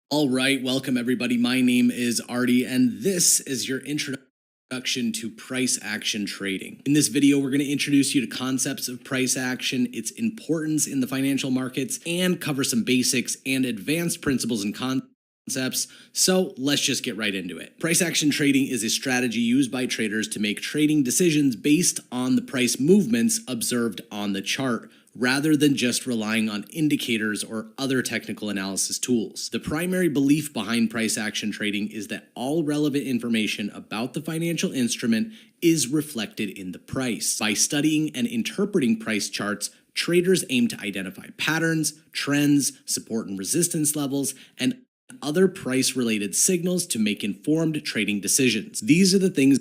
All right, welcome everybody. My name is Artie, and this is your introduction to price action trading. In this video, we're going to introduce you to concepts of price action, its importance in the financial markets, and cover some basics and advanced principles and concepts. So let's just get right into it. Price action trading is a strategy used by traders to make trading decisions based on the price movements observed on the chart, rather than just relying on indicators or other technical analysis tools. The primary belief behind price action trading is that all relevant information about the financial instrument is reflected in the price. By studying and interpreting price charts, traders aim to identify patterns, trends, support and resistance levels, and other price-related signals to make informed trading decisions. These are the things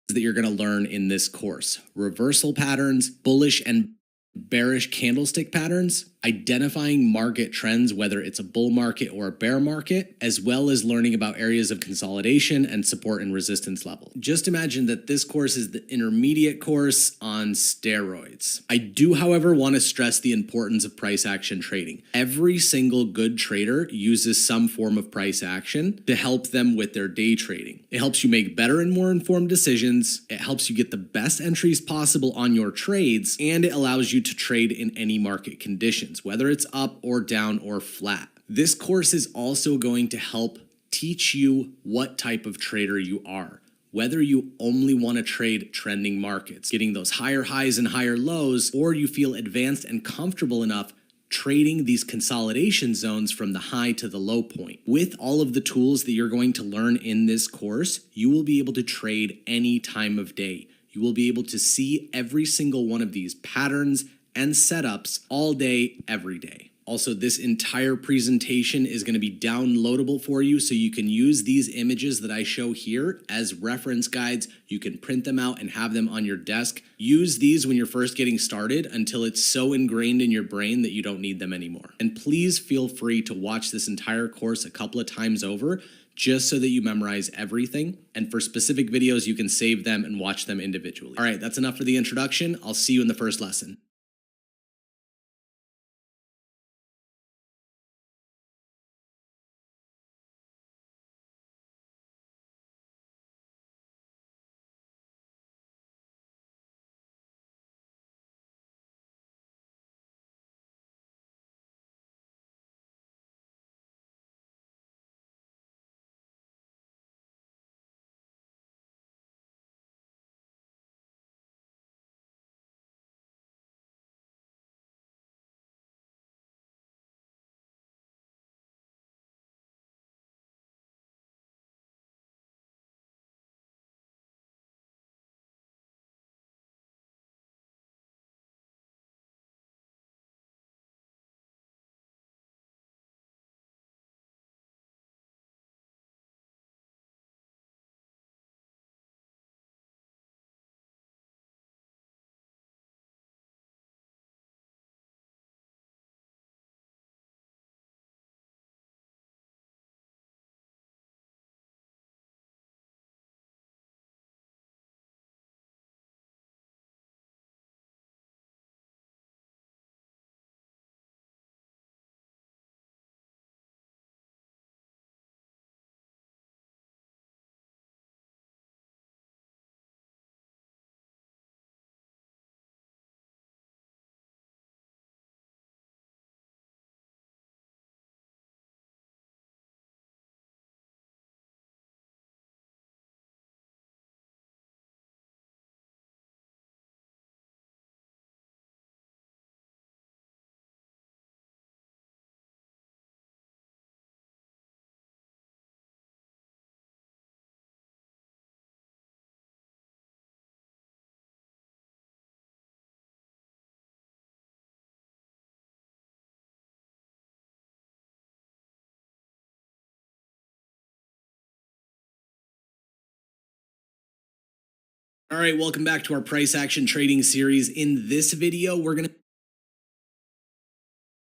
that you're going to learn in this course: reversal patterns, bullish and bearish candlestick patterns, identifying market trends, whether it's a bull market or a bear market, as well as learning about areas of consolidation and support and resistance level. Just imagine that this course is the intermediate course on steroids. I do, however, want to stress the importance of price action trading. Every single good trader uses some form of price action to help them with their day trading. It helps you make better and more informed decisions. It helps you get the best entries possible on your trades, and it allows you to trade in any market conditions, whether it's up or down or flat. This course is also going to help teach you what type of trader you are. Whether you only want to trade trending markets, getting those higher highs and higher lows, or you feel advanced and comfortable enough trading these consolidation zones from the high to the low point. With all of the tools that you're going to learn in this course, you will be able to trade any time of day. You will be able to see every single one of these patterns and setups all day, every day. Also, this entire presentation is going to be downloadable for you, so you can use these images that I show here as reference guides. You can print them out and have them on your desk. Use these when you're first getting started until it's so ingrained in your brain that you don't need them anymore. And please feel free to watch this entire course a couple of times over, just so that you memorize everything. And for specific videos, you can save them and watch them individually. All right, that's enough for the introduction. I'll see you in the first lesson. All right, welcome back to our price action trading series. In this video, we're going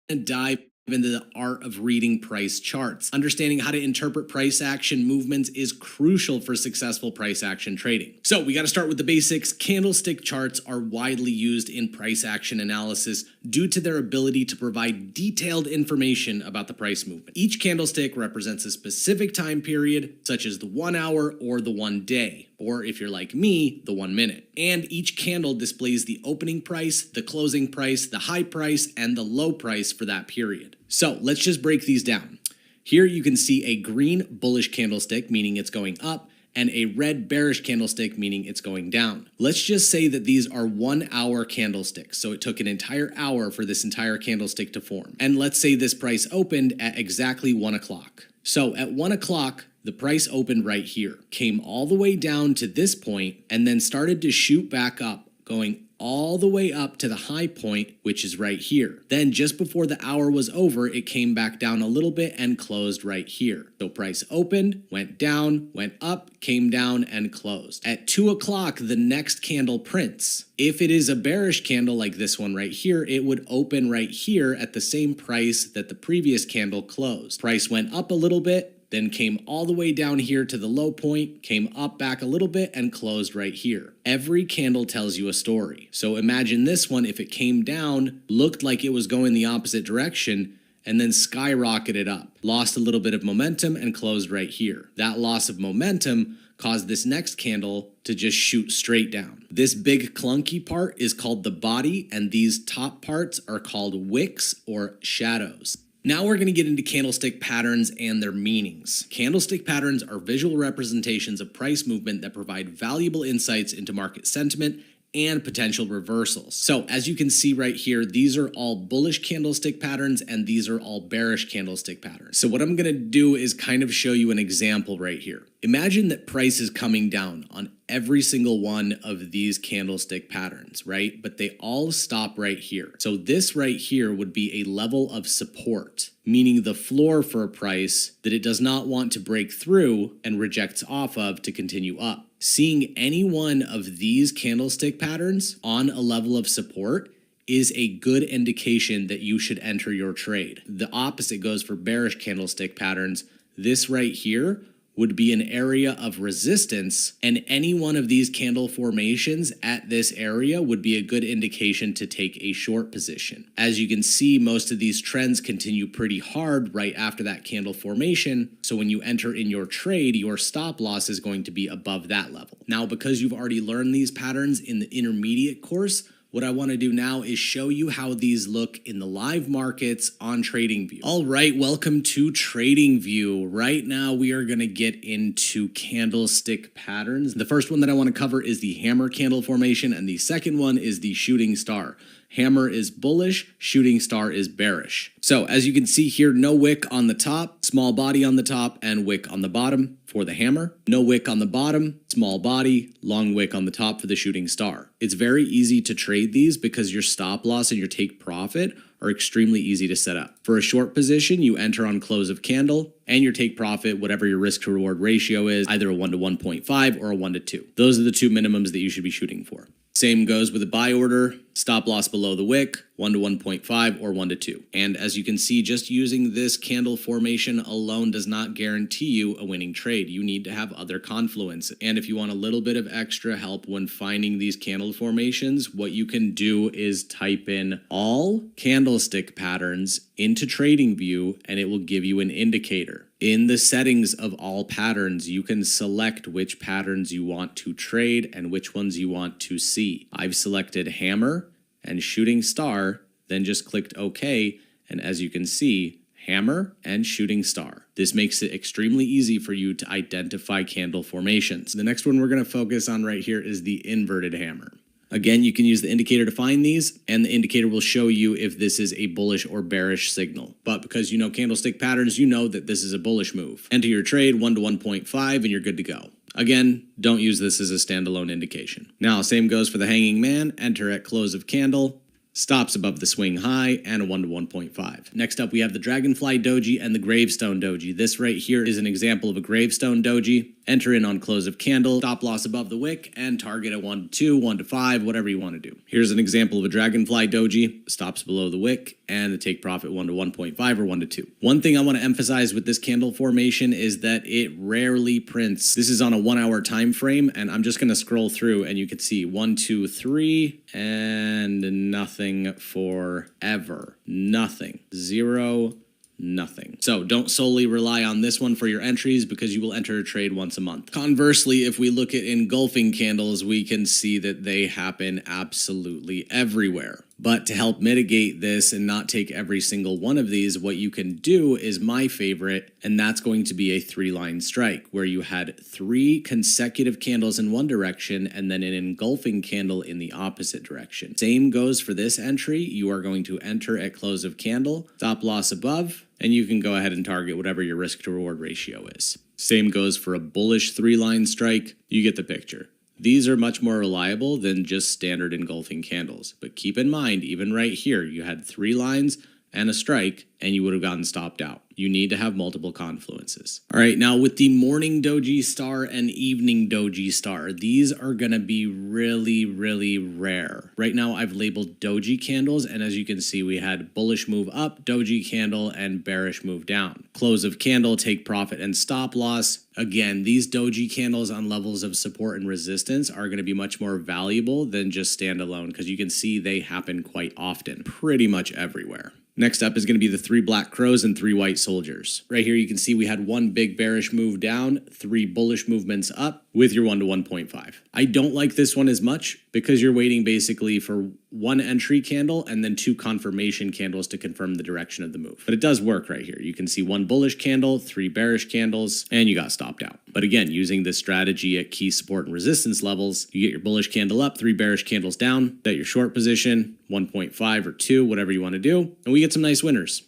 to dive into the art of reading price charts. Understanding how to interpret price action movements is crucial for successful price action trading. So we got to start with the basics. Candlestick charts are widely used in price action analysis due to their ability to provide detailed information about the price movement. Each candlestick represents a specific time period, such as the 1 hour or the 1 day, or if you're like me, the 1 minute. And each candle displays the opening price, the closing price, the high price, and the low price for that period. So let's just break these down. Here you can see a green bullish candlestick, meaning it's going up, and a red bearish candlestick, meaning it's going down. Let's just say that these are 1 hour candlesticks. So it took an entire hour for this entire candlestick to form. And let's say this price opened at exactly 1 o'clock. So at 1 o'clock, the price opened right here, came all the way down to this point, and then started to shoot back up, going all the way up to the high point, which is right here. Then just before the hour was over, it came back down a little bit and closed right here. So price opened, went down, went up, came down, and closed. At 2 o'clock, the next candle prints. If it is a bearish candle like this one right here, it would open right here at the same price that the previous candle closed. Price went up a little bit, then came all the way down here to the low point, came up back a little bit, and closed right here. Every candle tells you a story. So imagine this one, if it came down, looked like it was going the opposite direction, and then skyrocketed up, lost a little bit of momentum, and closed right here. That loss of momentum caused this next candle to just shoot straight down. This big clunky part is called the body, and these top parts are called wicks or shadows. Now we're going to get into candlestick patterns and their meanings. Candlestick patterns are visual representations of price movement that provide valuable insights into market sentiment and potential reversals. So as you can see right here, these are all bullish candlestick patterns and these are all bearish candlestick patterns. So what I'm going to do is kind of show you an example right here. Imagine that price is coming down on every single one of these candlestick patterns, right? But they all stop right here. So this right here would be a level of support, meaning the floor for a price that it does not want to break through and rejects off of to continue up. Seeing any one of these candlestick patterns on a level of support is a good indication that you should enter your trade. The opposite goes for bearish candlestick patterns. This right here would be an area of resistance, and any one of these candle formations at this area would be a good indication to take a short position. As you can see, most of these trends continue pretty hard right after that candle formation, so when you enter in your trade, your stop loss is going to be above that level. Now, because you've already learned these patterns in the intermediate course, what I want to do now is show you how these look in the live markets on TradingView. All right, welcome to TradingView. Right now, we are going to get into candlestick patterns. The first one that I want to cover is the hammer candle formation, and the second one is the shooting star. Hammer is bullish, shooting star is bearish. So as you can see here, no wick on the top, small body on the top, and wick on the bottom for the hammer. No wick on the bottom, small body, long wick on the top for the shooting star. It's very easy to trade these because your stop loss and your take profit are extremely easy to set up. For a short position, you enter on close of candle, and your take profit, whatever your risk to reward ratio is, either a 1 to 1.5 or a 1 to 2. Those are the two minimums that you should be shooting for. Same goes with a buy order, stop loss below the wick, 1 to 1.5 or 1 to 2. And as you can see, just using this candle formation alone does not guarantee you a winning trade. You need to have other confluence. And if you want a little bit of extra help when finding these candle formations, what you can do is type in all candlestick patterns into TradingView and it will give you an indicator. In the settings of all patterns, you can select which patterns you want to trade and which ones you want to see. I've selected hammer and shooting star, then just clicked OK, and as you can see, hammer and shooting star. This makes it extremely easy for you to identify candle formations. The next one we're going to focus on right here is the inverted hammer. Again, you can use the indicator to find these, and the indicator will show you if this is a bullish or bearish signal. But because you know candlestick patterns, you know that this is a bullish move. Enter your trade 1 to 1.5 and you're good to go. Again, don't use this as a standalone indication. Now, same goes for the hanging man. Enter at close of candle, stops above the swing high, and a 1 to 1.5. Next up, we have the Dragonfly Doji and the Gravestone Doji. This right here is an example of a Gravestone Doji. enter in on close of candle, stop loss above the wick, and target at 1 to 2, 1 to 5, whatever you want to do. Here's an example of a dragonfly doji, stops below the wick, and the take profit 1 to 1.5 or 1 to 2. One thing I want to emphasize with this candle formation is that it rarely prints. This is on a 1 hour time frame, and I'm just going to scroll through and you can see 1, 2, 3, and nothing forever. Nothing. Zero. Nothing. So don't solely rely on this one for your entries because you will enter a trade once a month. Conversely, if we look at engulfing candles, we can see that they happen absolutely everywhere. But to help mitigate this and not take every single one of these, what you can do is my favorite, and that's going to be a 3-line strike, where you had 3 consecutive candles in one direction and then an engulfing candle in the opposite direction. Same goes for this entry. You are going to enter at close of candle, stop loss above, and you can go ahead and target whatever your risk to reward ratio is. Same goes for a bullish 3-line strike. You get the picture. These are much more reliable than just standard engulfing candles. But keep in mind, even right here, you had 3 lines and a strike, and you would have gotten stopped out. You need to have multiple confluences. All right, now with the morning doji star and evening doji star, these are gonna be really, really rare. Right now, I've labeled doji candles, and as you can see, we had bullish move up, doji candle, and bearish move down. Close of candle, take profit, and stop loss. Again, these doji candles on levels of support and resistance are gonna be much more valuable than just standalone, because you can see they happen quite often, pretty much everywhere. Next up is going to be the 3 black crows and 3 white soldiers. Right here you can see we had 1 big bearish move down, 3 bullish movements up with your 1 to 1.5. I don't like this one as much because you're waiting basically for 1 entry candle and then 2 confirmation candles to confirm the direction of the move. But it does work right here. You can see 1 bullish candle, 3 bearish candles, and you got stopped out. But again, using this strategy at key support and resistance levels, you get your bullish candle up, 3 bearish candles down, bet your short position, 1.5 or 2, whatever you want to do, and we get some nice winners.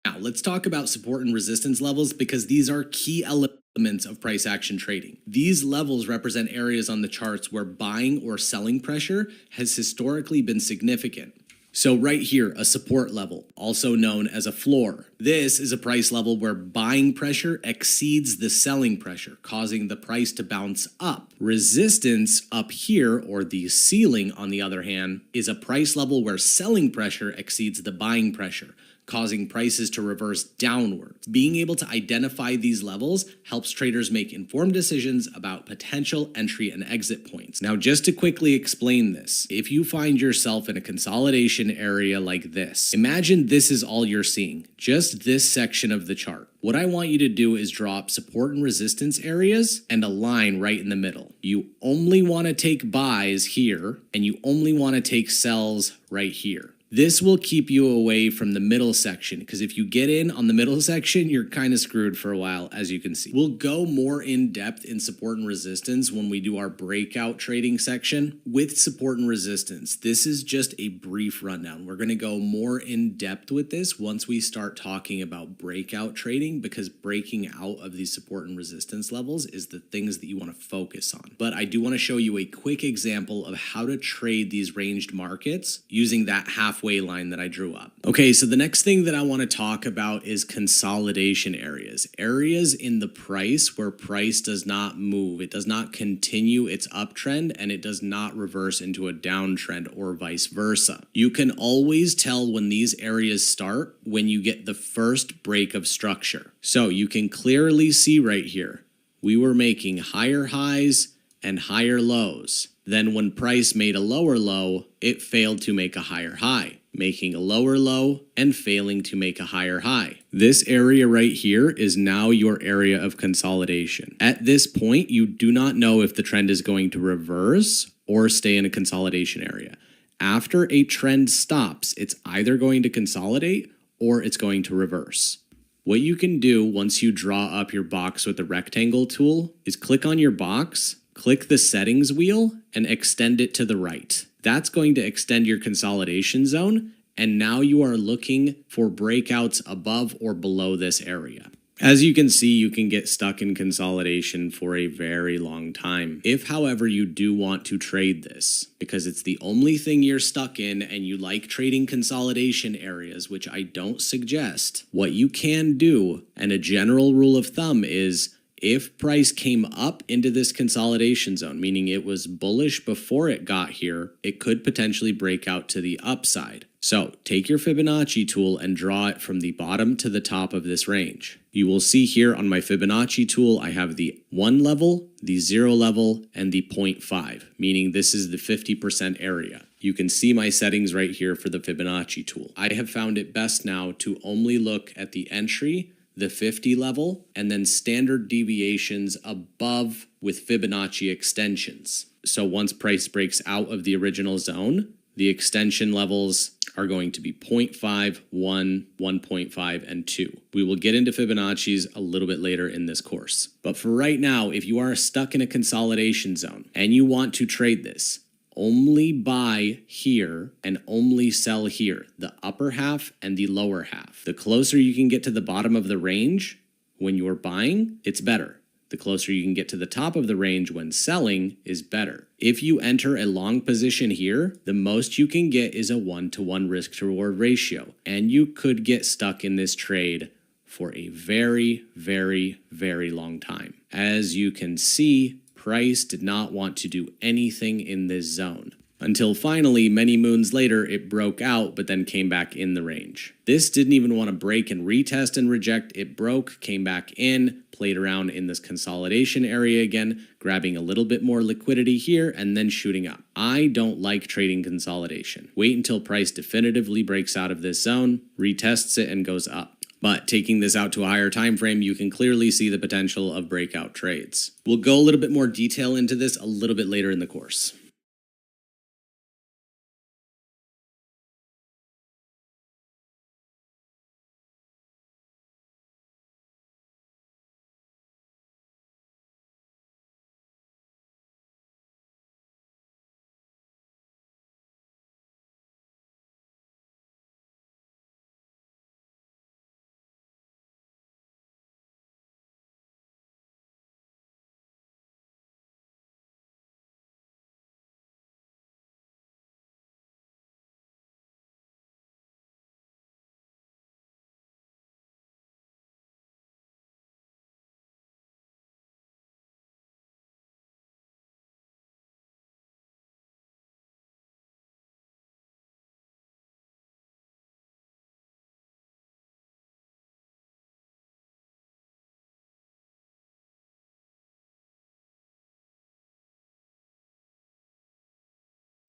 Now, let's talk about support and resistance levels because these are key elements of price action trading. These levels represent areas on the charts where buying or selling pressure has historically been significant. So right here, a support level, also known as a floor. This is a price level where buying pressure exceeds the selling pressure, causing the price to bounce up. Resistance up here, or the ceiling on the other hand, is a price level where selling pressure exceeds the buying pressure, causing prices to reverse downwards. Being able to identify these levels helps traders make informed decisions about potential entry and exit points. Now, just to quickly explain this, if you find yourself in a consolidation area like this, imagine this is all you're seeing, just this section of the chart. What I want you to do is draw up support and resistance areas and a line right in the middle. You only want to take buys here, and you only want to take sells right here. This will keep you away from the middle section, because if you get in on the middle section, you're kind of screwed for a while, as you can see. We'll go more in depth in support and resistance when we do our breakout trading section. With support and resistance, this is just a brief rundown. We're going to go more in depth with this once we start talking about breakout trading, because breaking out of these support and resistance levels is the things that you want to focus on. But I do want to show you a quick example of how to trade these ranged markets using that halfway line that I drew up. Okay, so the next thing that I want to talk about is consolidation areas. Areas in the price where price does not move. It does not continue its uptrend, and it does not reverse into a downtrend or vice versa. You can always tell when these areas start when you get the first break of structure. So you can clearly see right here, we were making higher highs and higher lows. Then when price made a lower low, it failed to make a higher high, making a lower low and failing to make a higher high. This area right here is now your area of consolidation. At this point, you do not know if the trend is going to reverse or stay in a consolidation area. After a trend stops, it's either going to consolidate or it's going to reverse. What you can do once you draw up your box with the rectangle tool is click on your box, click the settings wheel, and extend it to the right. That's going to extend your consolidation zone, and now you are looking for breakouts above or below this area. As you can see, you can get stuck in consolidation for a very long time. If, however, you do want to trade this, because it's the only thing you're stuck in and you like trading consolidation areas, which I don't suggest, what you can do, and a general rule of thumb is, if price came up into this consolidation zone, meaning it was bullish before it got here, it could potentially break out to the upside. So take your Fibonacci tool and draw it from the bottom to the top of this range. You will see here on my Fibonacci tool, I have the 1 level, the 0 level, and the 0.5, meaning this is the 50% area. You can see my settings right here for the Fibonacci tool. I have found it best now to only look at the entry, the 50 level, and then standard deviations above with Fibonacci extensions. So once price breaks out of the original zone, the extension levels are going to be 0.5, 1, 1.5, and 2. We will get into Fibonacci's a little bit later in this course. But for right now, if you are stuck in a consolidation zone and you want to trade this, only buy here and only sell here, the upper half and the lower half. The closer you can get to the bottom of the range when you're buying, it's better. The closer you can get to the top of the range when selling is better. If you enter a long position here, the most you can get is a 1-to-1 risk to reward ratio, and you could get stuck in this trade for a very, very, very long time. As you can see, price did not want to do anything in this zone. Until finally, many moons later, it broke out, but then came back in the range. This didn't even want to break and retest and reject. It broke, came back in, played around in this consolidation area again, grabbing a little bit more liquidity here, and then shooting up. I don't like trading consolidation. Wait until price definitively breaks out of this zone, retests it, and goes up. But taking this out to a higher time frame, you can clearly see the potential of breakout trades. We'll go a little bit more detail into this a little bit later in the course.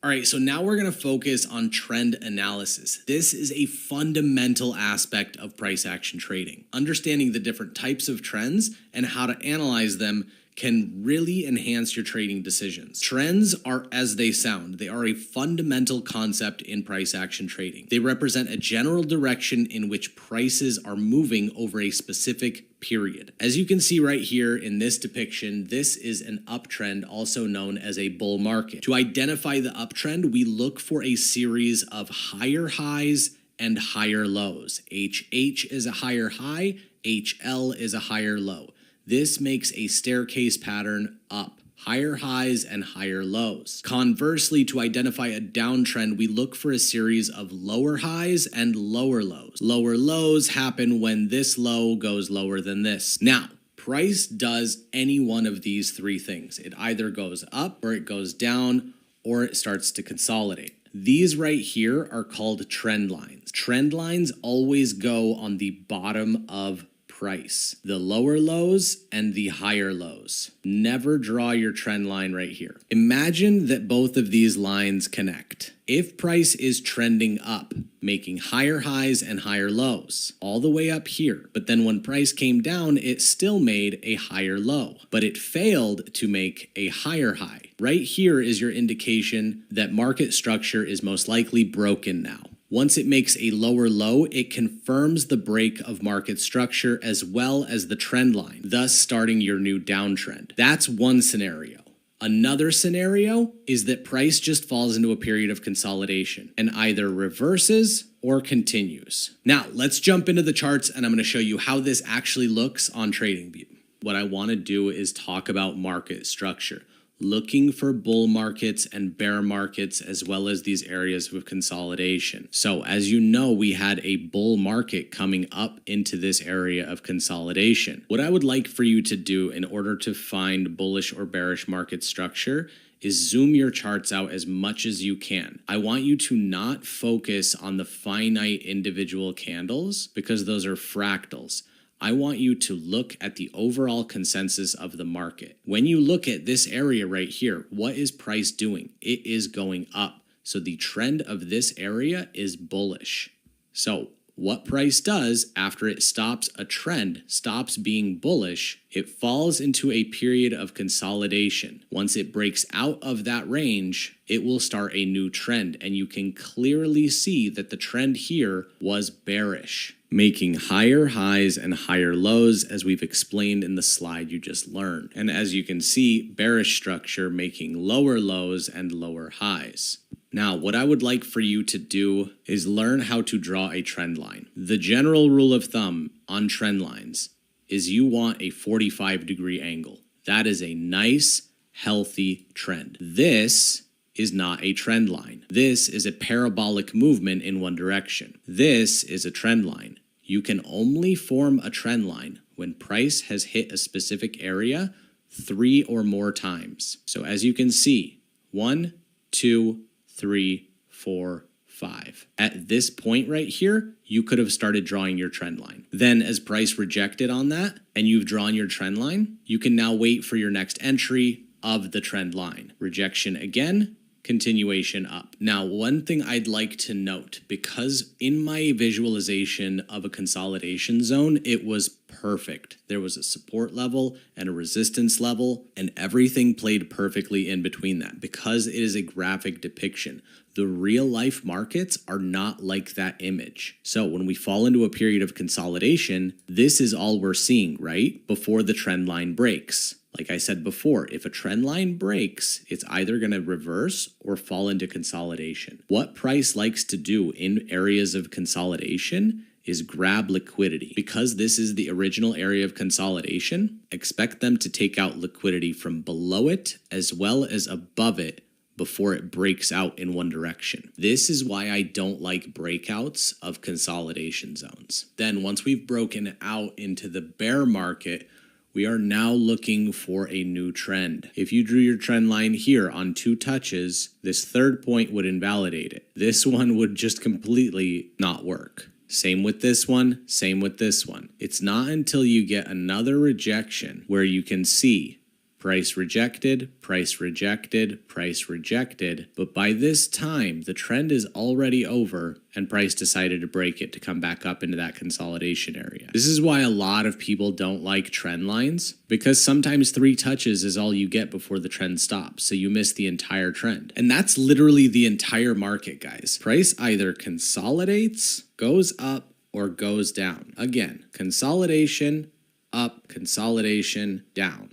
All right, so now we're going to focus on trend analysis. This is a fundamental aspect of price action trading. Understanding the different types of trends and how to analyze them can really enhance your trading decisions. Trends are as they sound. They are a fundamental concept in price action trading. They represent a general direction in which prices are moving over a specific period. As you can see right here in this depiction, this is an uptrend, also known as a bull market. To identify the uptrend, we look for a series of higher highs and higher lows. HH is a higher high, HL is a higher low. This makes a staircase pattern up, higher highs and higher lows. Conversely, to identify a downtrend, we look for a series of lower highs and lower lows. Lower lows happen when this low goes lower than this. Now, price does any one of these three things. It either goes up or it goes down or it starts to consolidate. These right here are called trend lines. Trend lines always go on the bottom of price, the lower lows and the higher lows. Never draw your trend line right here. Imagine that both of these lines connect. If price is trending up, making higher highs and higher lows, all the way up here, but then when price came down, it still made a higher low, but it failed to make a higher high. Right here is your indication that market structure is most likely broken now. Once it makes a lower low, it confirms the break of market structure as well as the trend line, thus starting your new downtrend. That's one scenario. Another scenario is that price just falls into a period of consolidation and either reverses or continues. Now, let's jump into the charts and I'm going to show you how this actually looks on TradingView. What I want to do is talk about market structure, looking for bull markets and bear markets as well as these areas of consolidation. So as you know, we had a bull market coming up into this area of consolidation. What I would like for you to do in order to find bullish or bearish market structure is zoom your charts out as much as you can. I want you to not focus on the finite individual candles because those are fractals. I want you to look at the overall consensus of the market. When you look at this area right here, what is price doing? It is going up. So the trend of this area is bullish. So what price does after it stops a trend, stops being bullish, it falls into a period of consolidation. Once it breaks out of that range, it will start a new trend. And you can clearly see that the trend here was bearish, making higher highs and higher lows as we've explained in the slide you just learned. And as you can see, bearish structure making lower lows and lower highs. Now, what I would like for you to do is learn how to draw a trend line. The general rule of thumb on trend lines is you want a 45-degree angle. That is a nice, healthy trend. This is not a trend line. This is a parabolic movement in one direction. This is a trend line. You can only form a trend line when price has hit a specific area 3 or more times. So as you can see, 1, 2, 3, 4, 5. At this point right here, you could have started drawing your trend line. Then as price rejected on that and you've drawn your trend line, you can now wait for your next entry of the trend line. Rejection again, continuation up. Now, one thing I'd like to note, because in my visualization of a consolidation zone, it was perfect. There was a support level and a resistance level, and everything played perfectly in between that because it is a graphic depiction. The real life markets are not like that image. So when we fall into a period of consolidation, this is all we're seeing, right? Before the trend line breaks. Like I said before, if a trend line breaks, it's either going to reverse or fall into consolidation. What price likes to do in areas of consolidation is grab liquidity. Because this is the original area of consolidation, expect them to take out liquidity from below it as well as above it before it breaks out in one direction. This is why I don't like breakouts of consolidation zones. Then once we've broken out into the bear market, we are now looking for a new trend. If you drew your trend line here on 2 touches, this third point would invalidate it. This one would just completely not work. Same with this one, same with this one. It's not until you get another rejection where you can see price rejected, price rejected, price rejected. But by this time, the trend is already over and price decided to break it to come back up into that consolidation area. This is why a lot of people don't like trend lines, because sometimes 3 touches is all you get before the trend stops, so you miss the entire trend. And that's literally the entire market, guys. Price either consolidates, goes up, or goes down. Again, consolidation, up, consolidation, down.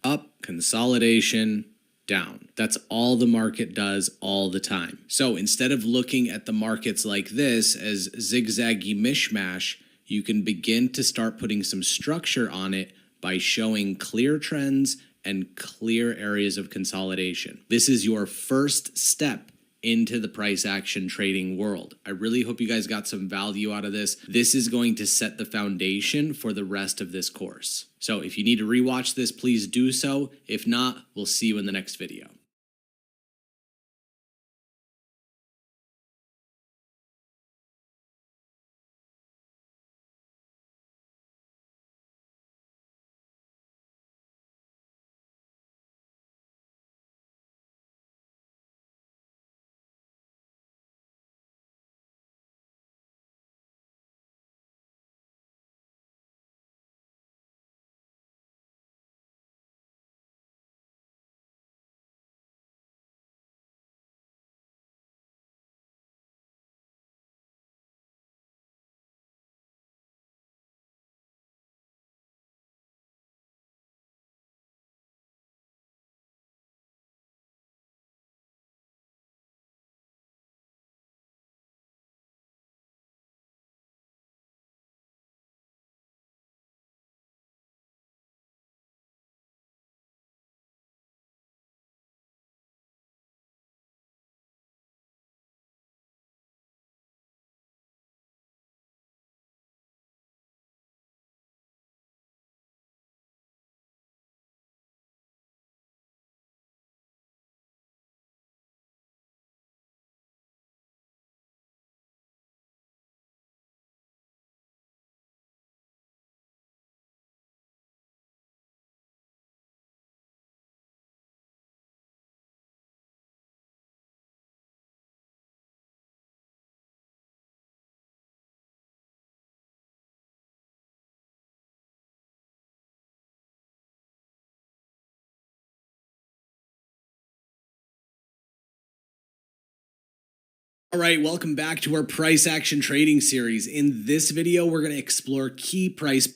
Up, consolidation, down. That's all the market does all the time. So instead of looking at the markets like this as zigzaggy mishmash, you can begin to start putting some structure on it by showing clear trends and clear areas of consolidation. This is your first step into the price action trading world. I really hope you guys got some value out of this. This is going to set the foundation for the rest of this course. So if you need to rewatch this, please do so. If not, we'll see you in the next video. All right, welcome back to our price action trading series. In this video, we're going to explore key price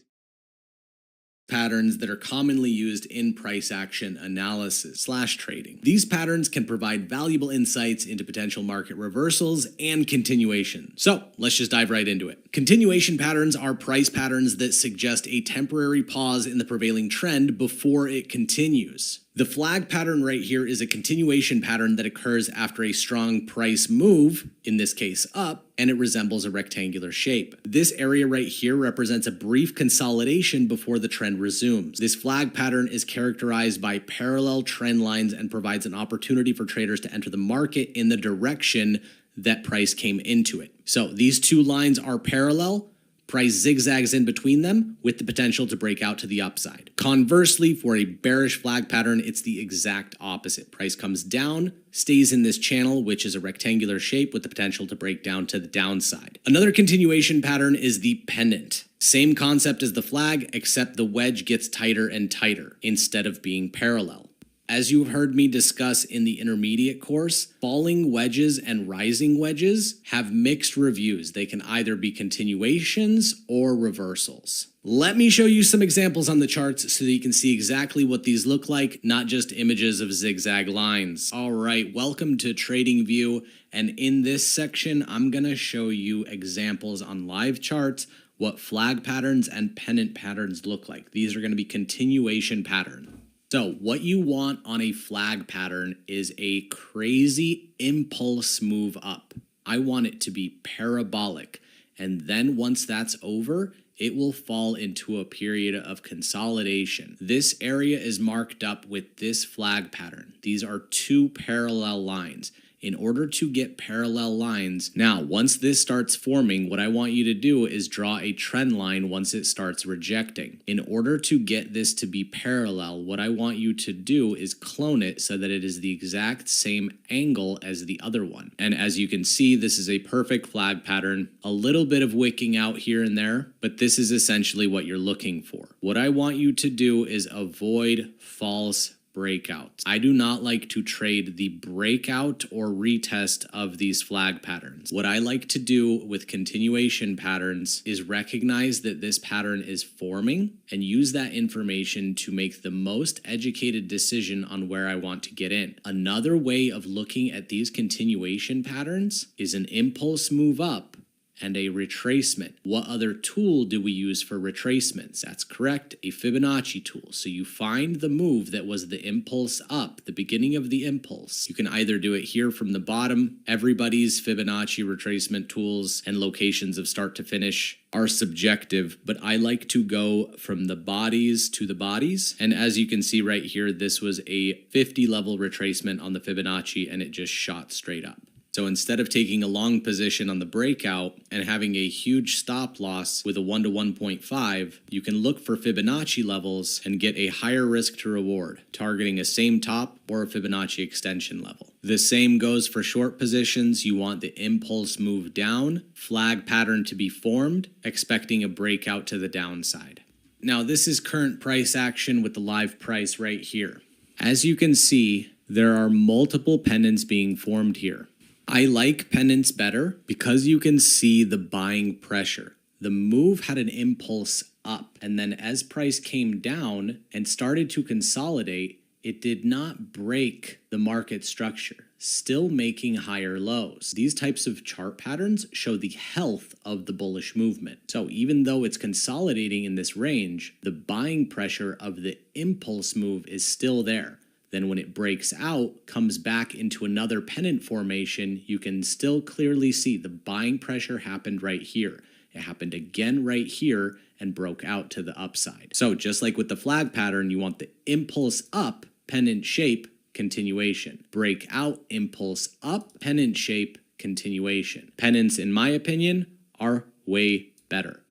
patterns that are commonly used in price action analysis / trading. These patterns can provide valuable insights into potential market reversals and continuation. So let's just dive right into it. Continuation patterns are price patterns that suggest a temporary pause in the prevailing trend before it continues. The flag pattern right here is a continuation pattern that occurs after a strong price move, in this case up, and it resembles a rectangular shape. This area right here represents a brief consolidation before the trend resumes. This flag pattern is characterized by parallel trend lines and provides an opportunity for traders to enter the market in the direction that price came into it. So these two lines are parallel. Price zigzags in between them with the potential to break out to the upside. Conversely, for a bearish flag pattern, it's the exact opposite. Price comes down, stays in this channel, which is a rectangular shape with the potential to break down to the downside. Another continuation pattern is the pennant. Same concept as the flag, except the wedge gets tighter and tighter instead of being parallel. As you've heard me discuss in the intermediate course, falling wedges and rising wedges have mixed reviews. They can either be continuations or reversals. Let me show you some examples on the charts so that you can see exactly what these look like, not just images of zigzag lines. All right, welcome to TradingView. And in this section, I'm gonna show you examples on live charts, what flag patterns and pennant patterns look like. These are gonna be continuation patterns. So what you want on a flag pattern is a crazy impulse move up. I want it to be parabolic. And then once that's over, it will fall into a period of consolidation. This area is marked up with this flag pattern. These are two parallel lines. in order to get parallel lines. Now, once this starts forming, what I want you to do is draw a trend line once it starts rejecting. In order to get this to be parallel, what I want you to do is clone it so that it is the exact same angle as the other one. And as you can see, this is a perfect flag pattern. A little bit of wicking out here and there, but this is essentially what you're looking for. What I want you to do is avoid false breakouts. I do not like to trade the breakout or retest of these flag patterns. What I like to do with continuation patterns is recognize that this pattern is forming and use that information to make the most educated decision on where I want to get in. Another way of looking at these continuation patterns is an impulse move up and a retracement. What other tool do we use for retracements? That's correct, a Fibonacci tool. So you find the move that was the impulse up, the beginning of the impulse. You can either do it here from the bottom. Everybody's Fibonacci retracement tools and locations of start to finish are subjective, but I like to go from the bodies to the bodies. And as you can see right here, this was a 50 level retracement on the Fibonacci and it just shot straight up. So instead of taking a long position on the breakout and having a huge stop loss with a 1 to 1.5, you can look for Fibonacci levels and get a higher risk to reward, targeting a same top or a Fibonacci extension level. The same goes for short positions. You want the impulse move down, flag pattern to be formed, expecting a breakout to the downside. Now this is current price action with the live price right here. As you can see, there are multiple pennants being formed here. I like pennants better because you can see the buying pressure. The move had an impulse up, and then as price came down and started to consolidate, it did not break the market structure, still making higher lows. These types of chart patterns show the health of the bullish movement. So even though it's consolidating in this range, the buying pressure of the impulse move is still there. Then when it breaks out, comes back into another pennant formation, you can still clearly see the buying pressure happened right here. It happened again right here and broke out to the upside. So just like with the flag pattern, you want the impulse up, pennant shape, continuation. Breakout, impulse up, pennant shape, continuation. Pennants, in my opinion, are way better.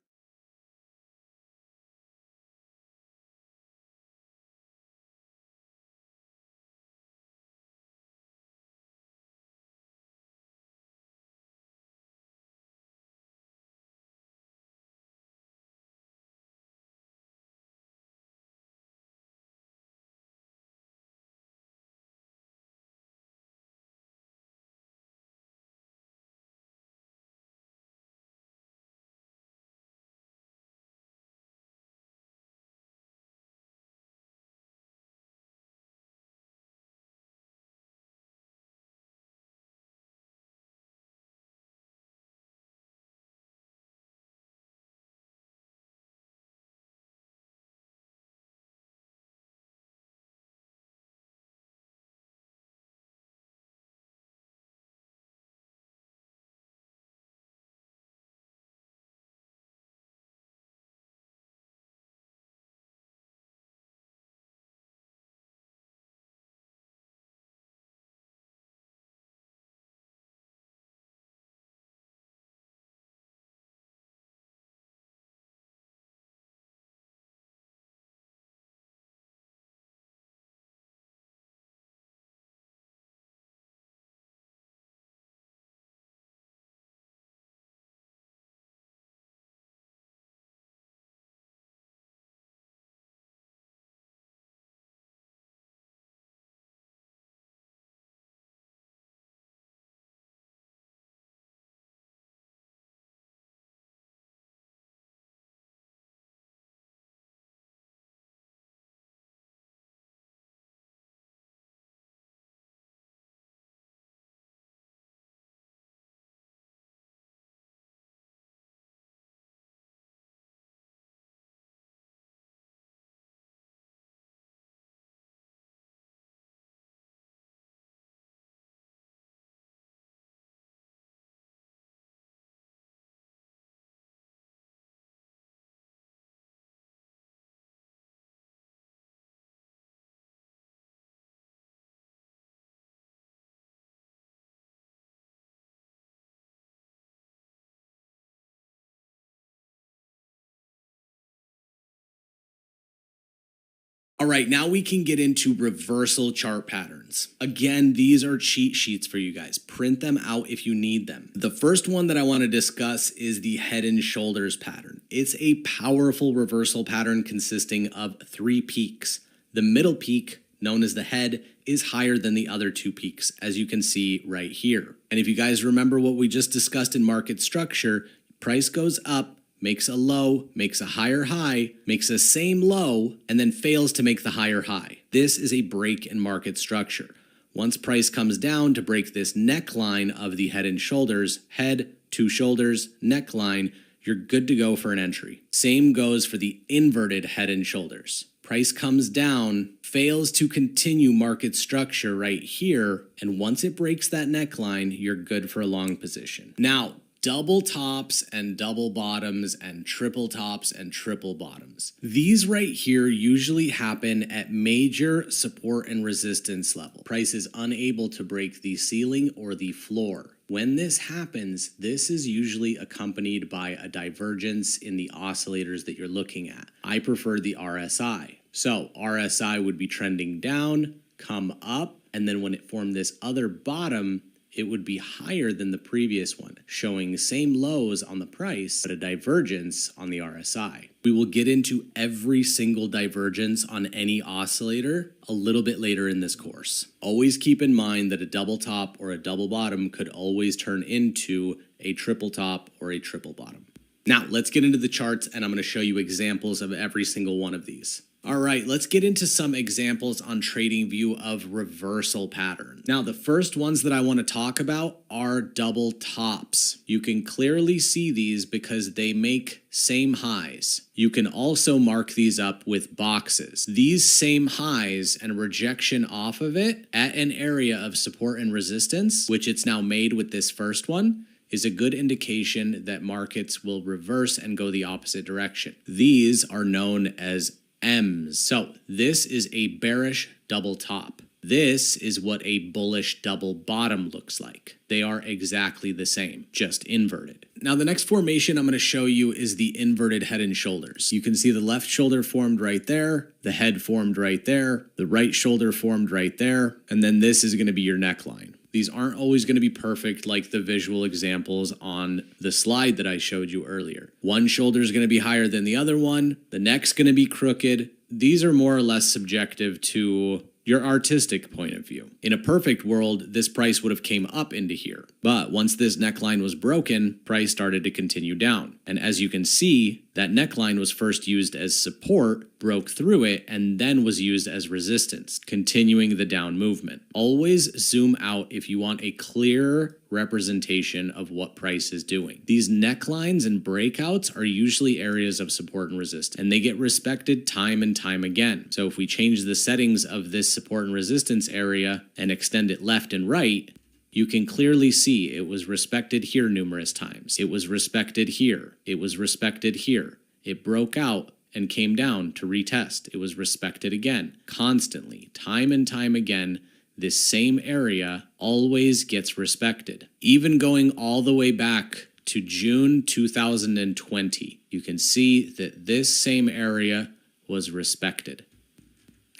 All right, now we can get into reversal chart patterns. Again, these are cheat sheets for you guys. Print them out if you need them. The first one that I want to discuss is the head and shoulders pattern. It's a powerful reversal pattern consisting of 3 peaks. The middle peak, known as the head, is higher than the other 2 peaks, as you can see right here. And if you guys remember what we just discussed in market structure, price goes up, makes a low, makes a higher high, makes a same low, and then fails to make the higher high. This is a break in market structure. Once price comes down to break this neckline of the head and shoulders, head, 2 shoulders, neckline, you're good to go for an entry. Same goes for the inverted head and shoulders. Price comes down, fails to continue market structure right here, and once it breaks that neckline, you're good for a long position. Now, double tops and double bottoms and triple tops and triple bottoms. These right here usually happen at major support and resistance level. Price is unable to break the ceiling or the floor. When this happens, this is usually accompanied by a divergence in the oscillators that you're looking at. I prefer the RSI. So RSI would be trending down, come up, and then when it formed this other bottom, it would be higher than the previous one, showing same lows on the price, but a divergence on the RSI. We will get into every single divergence on any oscillator a little bit later in this course. Always keep in mind that a double top or a double bottom could always turn into a triple top or a triple bottom. Now, let's get into the charts, and I'm going to show you examples of every single one of these. All right, let's get into some examples on TradingView of reversal patterns. Now, the first ones that I want to talk about are double tops. You can clearly see these because they make same highs. You can also mark these up with boxes. These same highs and rejection off of it at an area of support and resistance, which it's now made with this first one, is a good indication that markets will reverse and go the opposite direction. These are known as M's. So this is a bearish double top. This is what a bullish double bottom looks like. They are exactly the same, just inverted. Now the next formation I'm going to show you is the inverted head and shoulders. You can see the left shoulder formed right there, the head formed right there, the right shoulder formed right there, and then this is going to be your neckline. These aren't always going to be perfect like the visual examples on the slide that I showed you earlier. One shoulder is going to be higher than the other one. The neck's going to be crooked. These are more or less subjective to your artistic point of view. In a perfect world, this price would have came up into here. But once this neckline was broken, price started to continue down. And as you can see, that neckline was first used as support, broke through it, and then was used as resistance, continuing the down movement. Always zoom out if you want a clear representation of what price is doing. These necklines and breakouts are usually areas of support and resistance, and they get respected time and time again. So if we change the settings of this support and resistance area and extend it left and right, you can clearly see it was respected here numerous times. It was respected here. It was respected here. It broke out and came down to retest. It was respected again, constantly, time and time again. This same area always gets respected. Even going all the way back to June 2020, you can see that this same area was respected.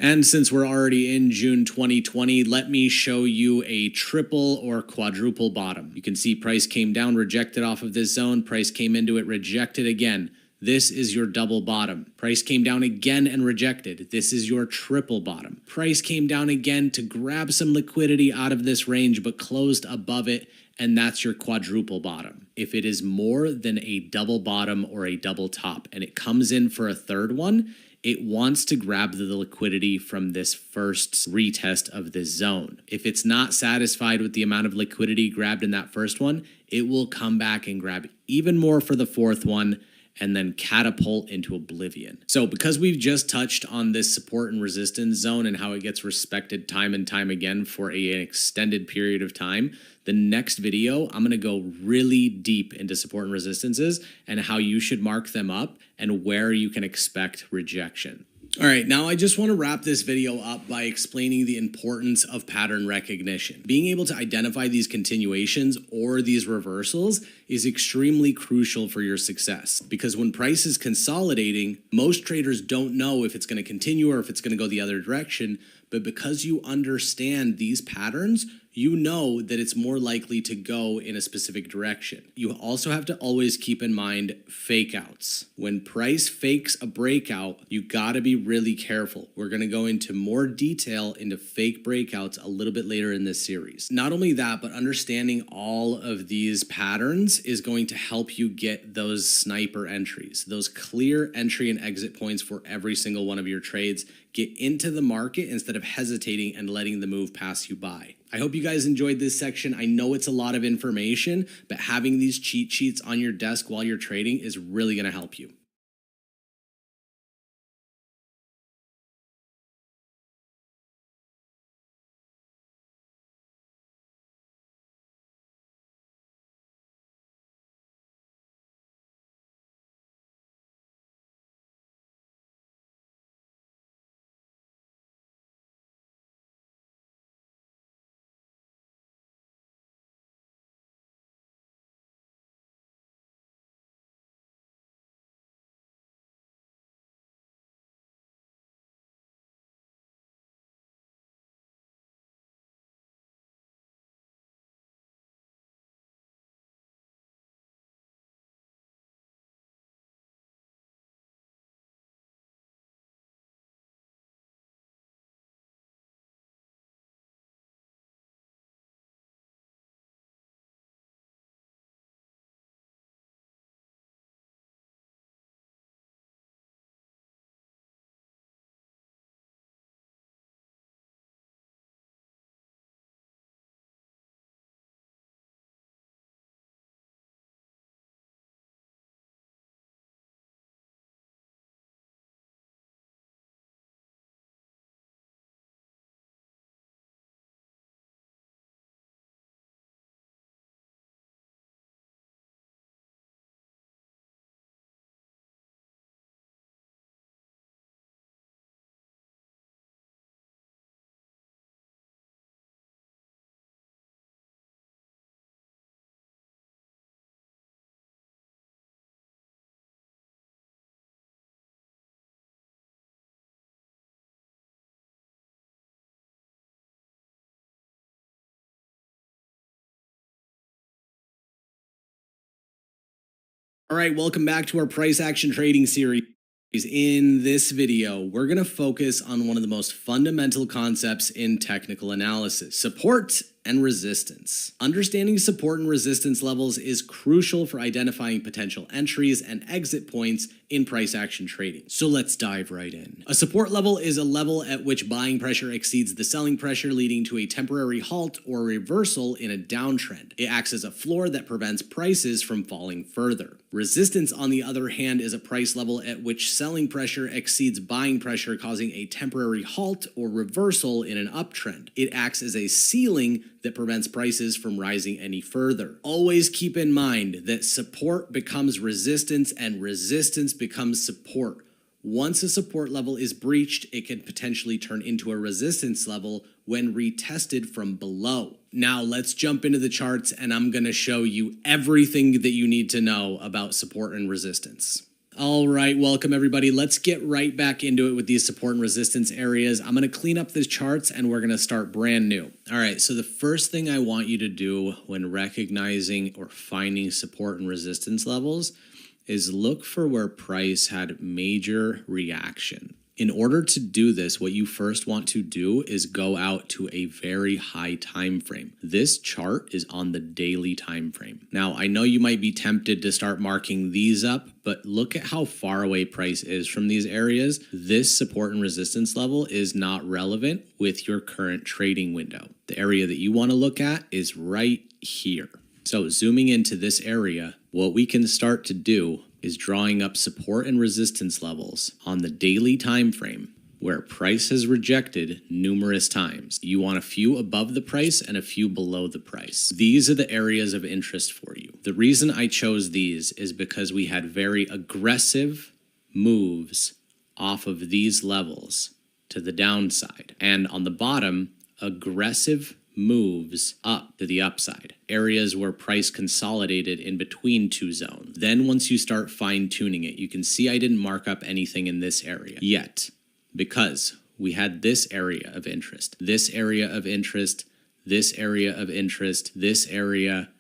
And since we're already in June 2020, let me show you a triple or quadruple bottom. You can see price came down, rejected off of this zone. Price came into it, rejected again. This is your double bottom. Price came down again and rejected. This is your triple bottom. Price came down again to grab some liquidity out of this range, but closed above it, and that's your quadruple bottom. If it is more than a double bottom or a double top, and it comes in for a third one, it wants to grab the liquidity from this first retest of this zone. If it's not satisfied with the amount of liquidity grabbed in that first one, it will come back and grab even more for the fourth one and then catapult into oblivion. So because we've just touched on this support and resistance zone and how it gets respected time and time again for an extended period of time, the next video, I'm going to go really deep into support and resistances and how you should mark them up and where you can expect rejection. All right, now I just want to wrap this video up by explaining the importance of pattern recognition. Being able to identify these continuations or these reversals is extremely crucial for your success, because when price is consolidating, most traders don't know if it's going to continue or if it's going to go the other direction, but because you understand these patterns, you know that it's more likely to go in a specific direction. You also have to always keep in mind fake outs. When price fakes a breakout, you gotta be really careful. We're gonna go into more detail into fake breakouts a little bit later in this series. Not only that, but understanding all of these patterns is going to help you get those sniper entries, those clear entry and exit points for every single one of your trades. Get into the market instead of hesitating and letting the move pass you by. I hope you guys enjoyed this section. I know it's a lot of information, but having these cheat sheets on your desk while you're trading is really going to help you. All right, welcome back to our price action trading series. In this video, we're going to focus on one of the most fundamental concepts in technical analysis: support and resistance. Understanding support and resistance levels is crucial for identifying potential entries and exit points in price action trading. So let's dive right in. A support level is a level at which buying pressure exceeds the selling pressure, leading to a temporary halt or reversal in a downtrend. It acts as a floor that prevents prices from falling further. Resistance, on the other hand, is a price level at which selling pressure exceeds buying pressure, causing a temporary halt or reversal in an uptrend. It acts as a ceiling that prevents prices from rising any further. Always keep in mind that support becomes resistance and resistance becomes support. Once a support level is breached, it can potentially turn into a resistance level when retested from below. Now let's jump into the charts, and I'm going to show you everything that you need to know about support and resistance. All right, welcome everybody. Let's get right back into it with these support and resistance areas. I'm going to clean up the charts and we're going to start brand new. All right, so the first thing I want you to do when recognizing or finding support and resistance levels is look for where price had major reaction. In order to do this, what you first want to do is go out to a very high time frame. This chart is on the daily time frame. Now, I know you might be tempted to start marking these up, but look at how far away price is from these areas. This support and resistance level is not relevant with your current trading window. The area that you want to look at is right here. So zooming into this area, what we can start to do is drawing up support and resistance levels on the daily time frame where price has rejected numerous times. You want a few above the price and a few below the price. These are the areas of interest for you. The reason I chose these is because we had very aggressive moves off of these levels to the downside. And on the bottom, aggressive moves up to the upside, areas where price consolidated in between two zones. Then once you start fine-tuning it, you can see I didn't mark up anything in this area yet, because we had this area of interest, this area of interest, this area of interest, this area,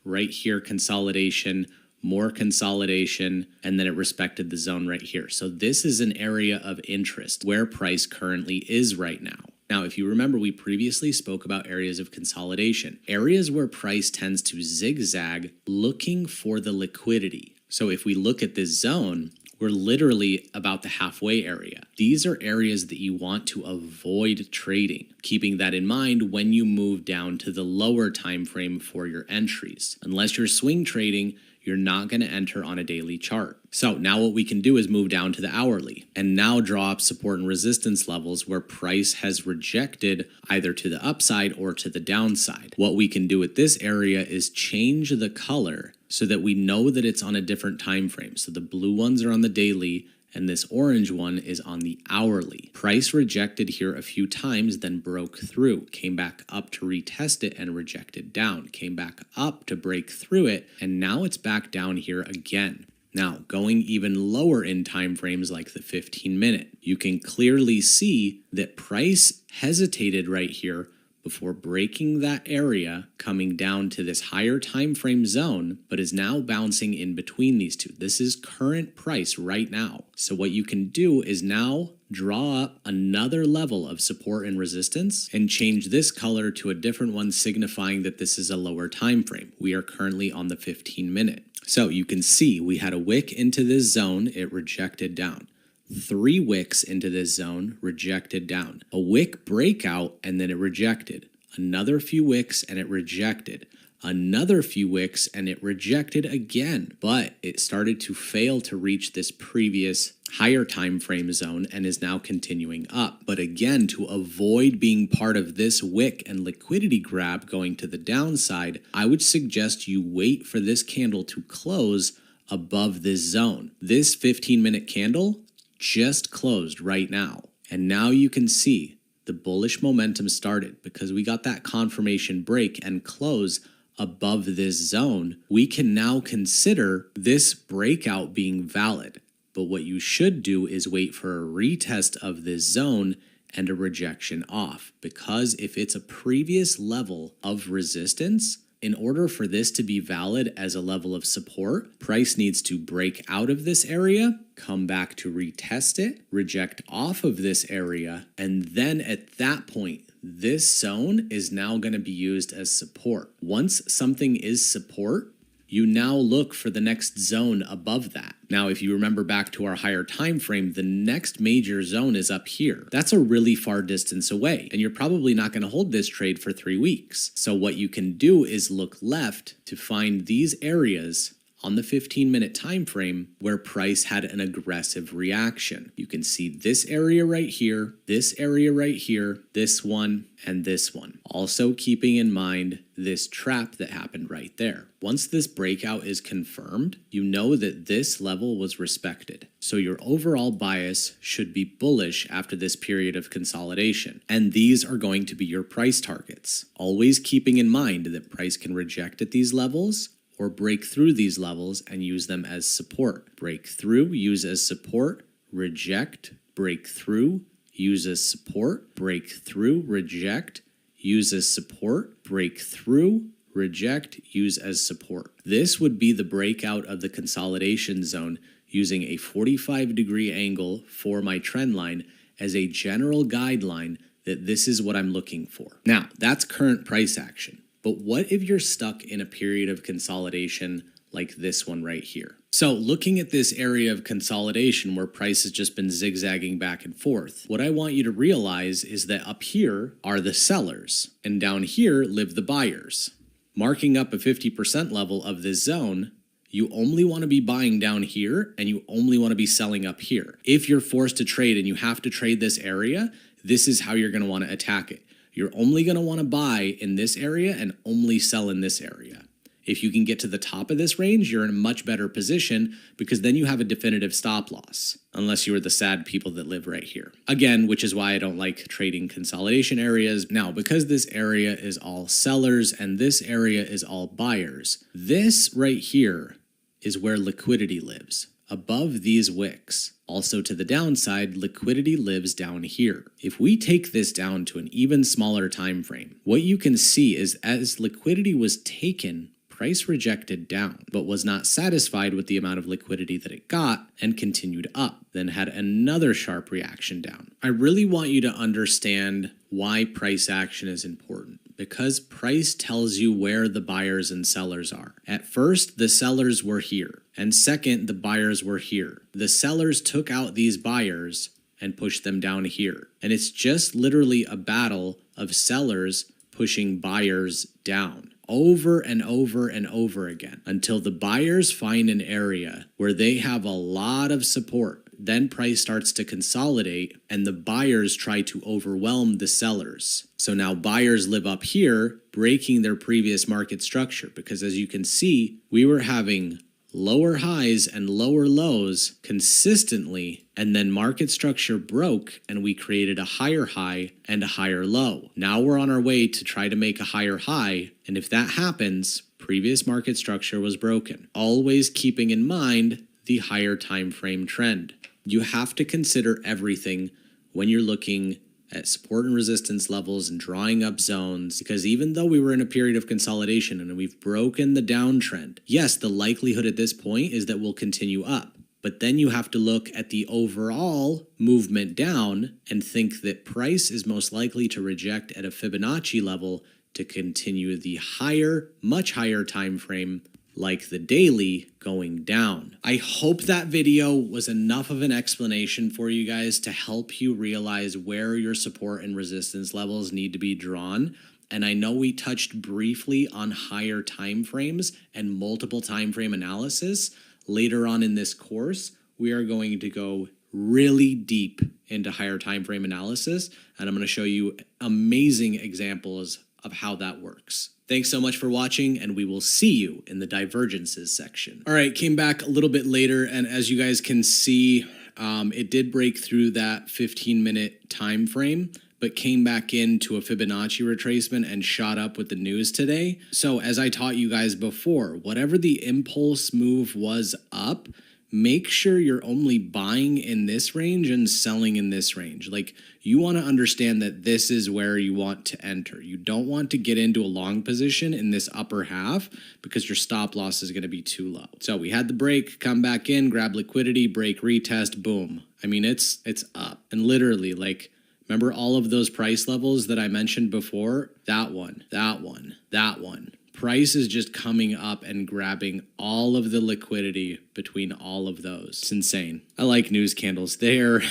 right here, consolidation, more consolidation, and then it respected the zone right here. So this is an area of interest where price currently is right now. Now, if you remember, we previously spoke about areas of consolidation, areas where price tends to zigzag looking for the liquidity. So if we look at this zone, we're literally about the halfway area. These are areas that you want to avoid trading, keeping that in mind when you move down to the lower time frame for your entries. Unless you're swing trading, you're not going to enter on a daily chart. So now what we can do is move down to the hourly and now draw up support and resistance levels where price has rejected either to the upside or to the downside. What we can do with this area is change the color so that we know that it's on a different time frame. So the blue ones are on the daily and this orange one is on the hourly. Price rejected here a few times, then broke through, came back up to retest it and rejected down, came back up to break through it, and now it's back down here again. Now, going even lower in time frames like the 15-minute, you can clearly see that price hesitated right here before breaking that area, coming down to this higher time frame zone, but is now bouncing in between these two. This is current price right now. So what you can do is now draw up another level of support and resistance and change this color to a different one, signifying that this is a lower time frame. We are currently on the 15-minute. So you can see we had a wick into this zone, it rejected down. 3 wicks into this zone, rejected down. A wick breakout, and then it rejected. Another few wicks, and it rejected. Another few wicks, and it rejected again. But it started to fail to reach this previous higher time frame zone and is now continuing up. But again, to avoid being part of this wick and liquidity grab going to the downside, I would suggest you wait for this candle to close above this zone. This 15-minute candle just closed right now. And now you can see the bullish momentum started because we got that confirmation break and close above this zone. We can now consider this breakout being valid. But what you should do is wait for a retest of this zone and a rejection off, because if it's a previous level of resistance, in order for this to be valid as a level of support, price needs to break out of this area, come back to retest it, reject off of this area, and then at that point, this zone is now going to be used as support. Once something is support, you now look for the next zone above that. Now, if you remember back to our higher time frame, the next major zone is up here. That's a really far distance away, and you're probably not going to hold this trade for 3 weeks. So what you can do is look left to find these areas on the 15-minute time frame where price had an aggressive reaction. You can see this area right here, this area right here, this one, and this one. Also keeping in mind this trap that happened right there. Once this breakout is confirmed, you know that this level was respected. So your overall bias should be bullish after this period of consolidation. And these are going to be your price targets. Always keeping in mind that price can reject at these levels or break through these levels and use them as support. Break through, use as support, reject, break through, use as support, break through, reject, use as support, break through, reject, use as support. This would be the breakout of the consolidation zone using a 45-degree angle for my trend line as a general guideline that this is what I'm looking for. Now, that's current price action. But what if you're stuck in a period of consolidation like this one right here? So looking at this area of consolidation where price has just been zigzagging back and forth, what I want you to realize is that up here are the sellers and down here live the buyers. Marking up a 50% level of this zone, you only want to be buying down here and you only want to be selling up here. If you're forced to trade and you have to trade this area, this is how you're going to want to attack it. You're only going to want to buy in this area and only sell in this area. If you can get to the top of this range, you're in a much better position because then you have a definitive stop loss, unless you are the sad people that live right here. Again, which is why I don't like trading consolidation areas. Now, because this area is all sellers and this area is all buyers, this right here is where liquidity lives, above these wicks. Also to the downside, liquidity lives down here. If we take this down to an even smaller time frame, what you can see is as liquidity was taken, price rejected down, but was not satisfied with the amount of liquidity that it got and continued up, then had another sharp reaction down. I really want you to understand why price action is important, because price tells you where the buyers and sellers are. At first, the sellers were here, and second, the buyers were here. The sellers took out these buyers and pushed them down here, and it's just literally a battle of sellers pushing buyers down over and over and over again until the buyers find an area where they have a lot of support. Then price starts to consolidate and the buyers try to overwhelm the sellers. So now buyers live up here, breaking their previous market structure, because as you can see, we were having lower highs and lower lows consistently, and then market structure broke and we created a higher high and a higher low. Now we're on our way to try to make a higher high, and if that happens, previous market structure was broken. Always keeping in mind the higher time frame trend. You have to consider everything when you're looking at support and resistance levels and drawing up zones, because even though we were in a period of consolidation and we've broken the downtrend, yes, the likelihood at this point is that we'll continue up. But then you have to look at the overall movement down and think that price is most likely to reject at a Fibonacci level to continue the higher, much higher time frame, like the daily, going down. I hope that video was enough of an explanation for you guys to help you realize where your support and resistance levels need to be drawn. And I know we touched briefly on higher time frames and multiple time frame analysis. Later on in this course, we are going to go really deep into higher time frame analysis, and I'm going to show you amazing examples of how that works. Thanks so much for watching, and we will see you in the divergences section. All right, came back a little bit later, and as you guys can see, it did break through that 15-minute time frame, but came back into a Fibonacci retracement and shot up with the news today. So as I taught you guys before, whatever the impulse move was up, make sure you're only buying in this range and selling in this range. Like, you want to understand that this is where you want to enter. You don't want to get into a long position in this upper half because your stop loss is going to be too low. So we had the break, come back in, grab liquidity, break, retest, boom. I mean, it's up. And literally, like, remember all of those price levels that I mentioned before? That one, that one, that one. Price is just coming up and grabbing all of the liquidity between all of those. It's insane. I like news candles. They're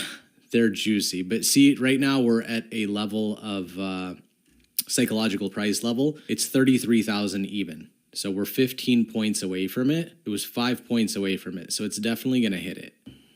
juicy. But see, right now we're at a level of psychological price level. It's 33,000 even. So we're 15 points away from it. It was 5 points away from it. So it's definitely going to hit it.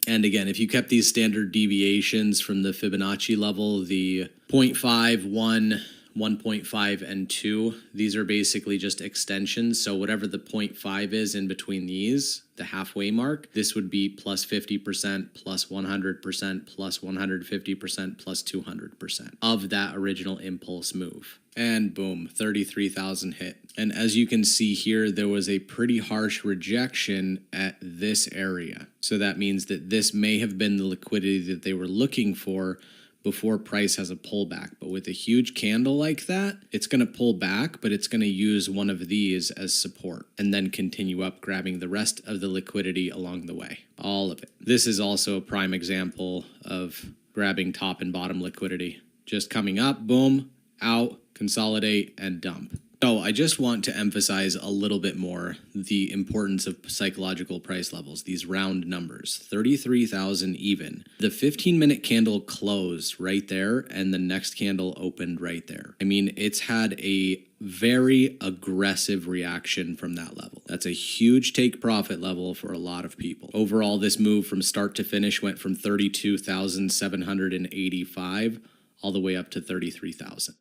And again, if you kept these standard deviations from the Fibonacci level, the 0.5, 1, 1.5, and 2, these are basically just extensions. So whatever the 0.5 is in between these, the halfway mark, this would be plus 50%, plus 100%, plus 150%, plus 200% of that original impulse move. And boom, 33,000 hit. And as you can see here, there was a pretty harsh rejection at this area. So that means that this may have been the liquidity that they were looking for before price has a pullback. But with a huge candle like that, it's going to pull back, but it's going to use one of these as support and then continue up, grabbing the rest of the liquidity along the way. All of it. This is also a prime example of grabbing top and bottom liquidity. Just coming up, boom, out, consolidate, and dump. So I just want to emphasize a little bit more the importance of psychological price levels, these round numbers, 33,000 even. The 15-minute candle closed right there, and the next candle opened right there. I mean, it's had a very aggressive reaction from that level. That's a huge take profit level for a lot of people. Overall, this move from start to finish went from 32,785 all the way up to 33,000.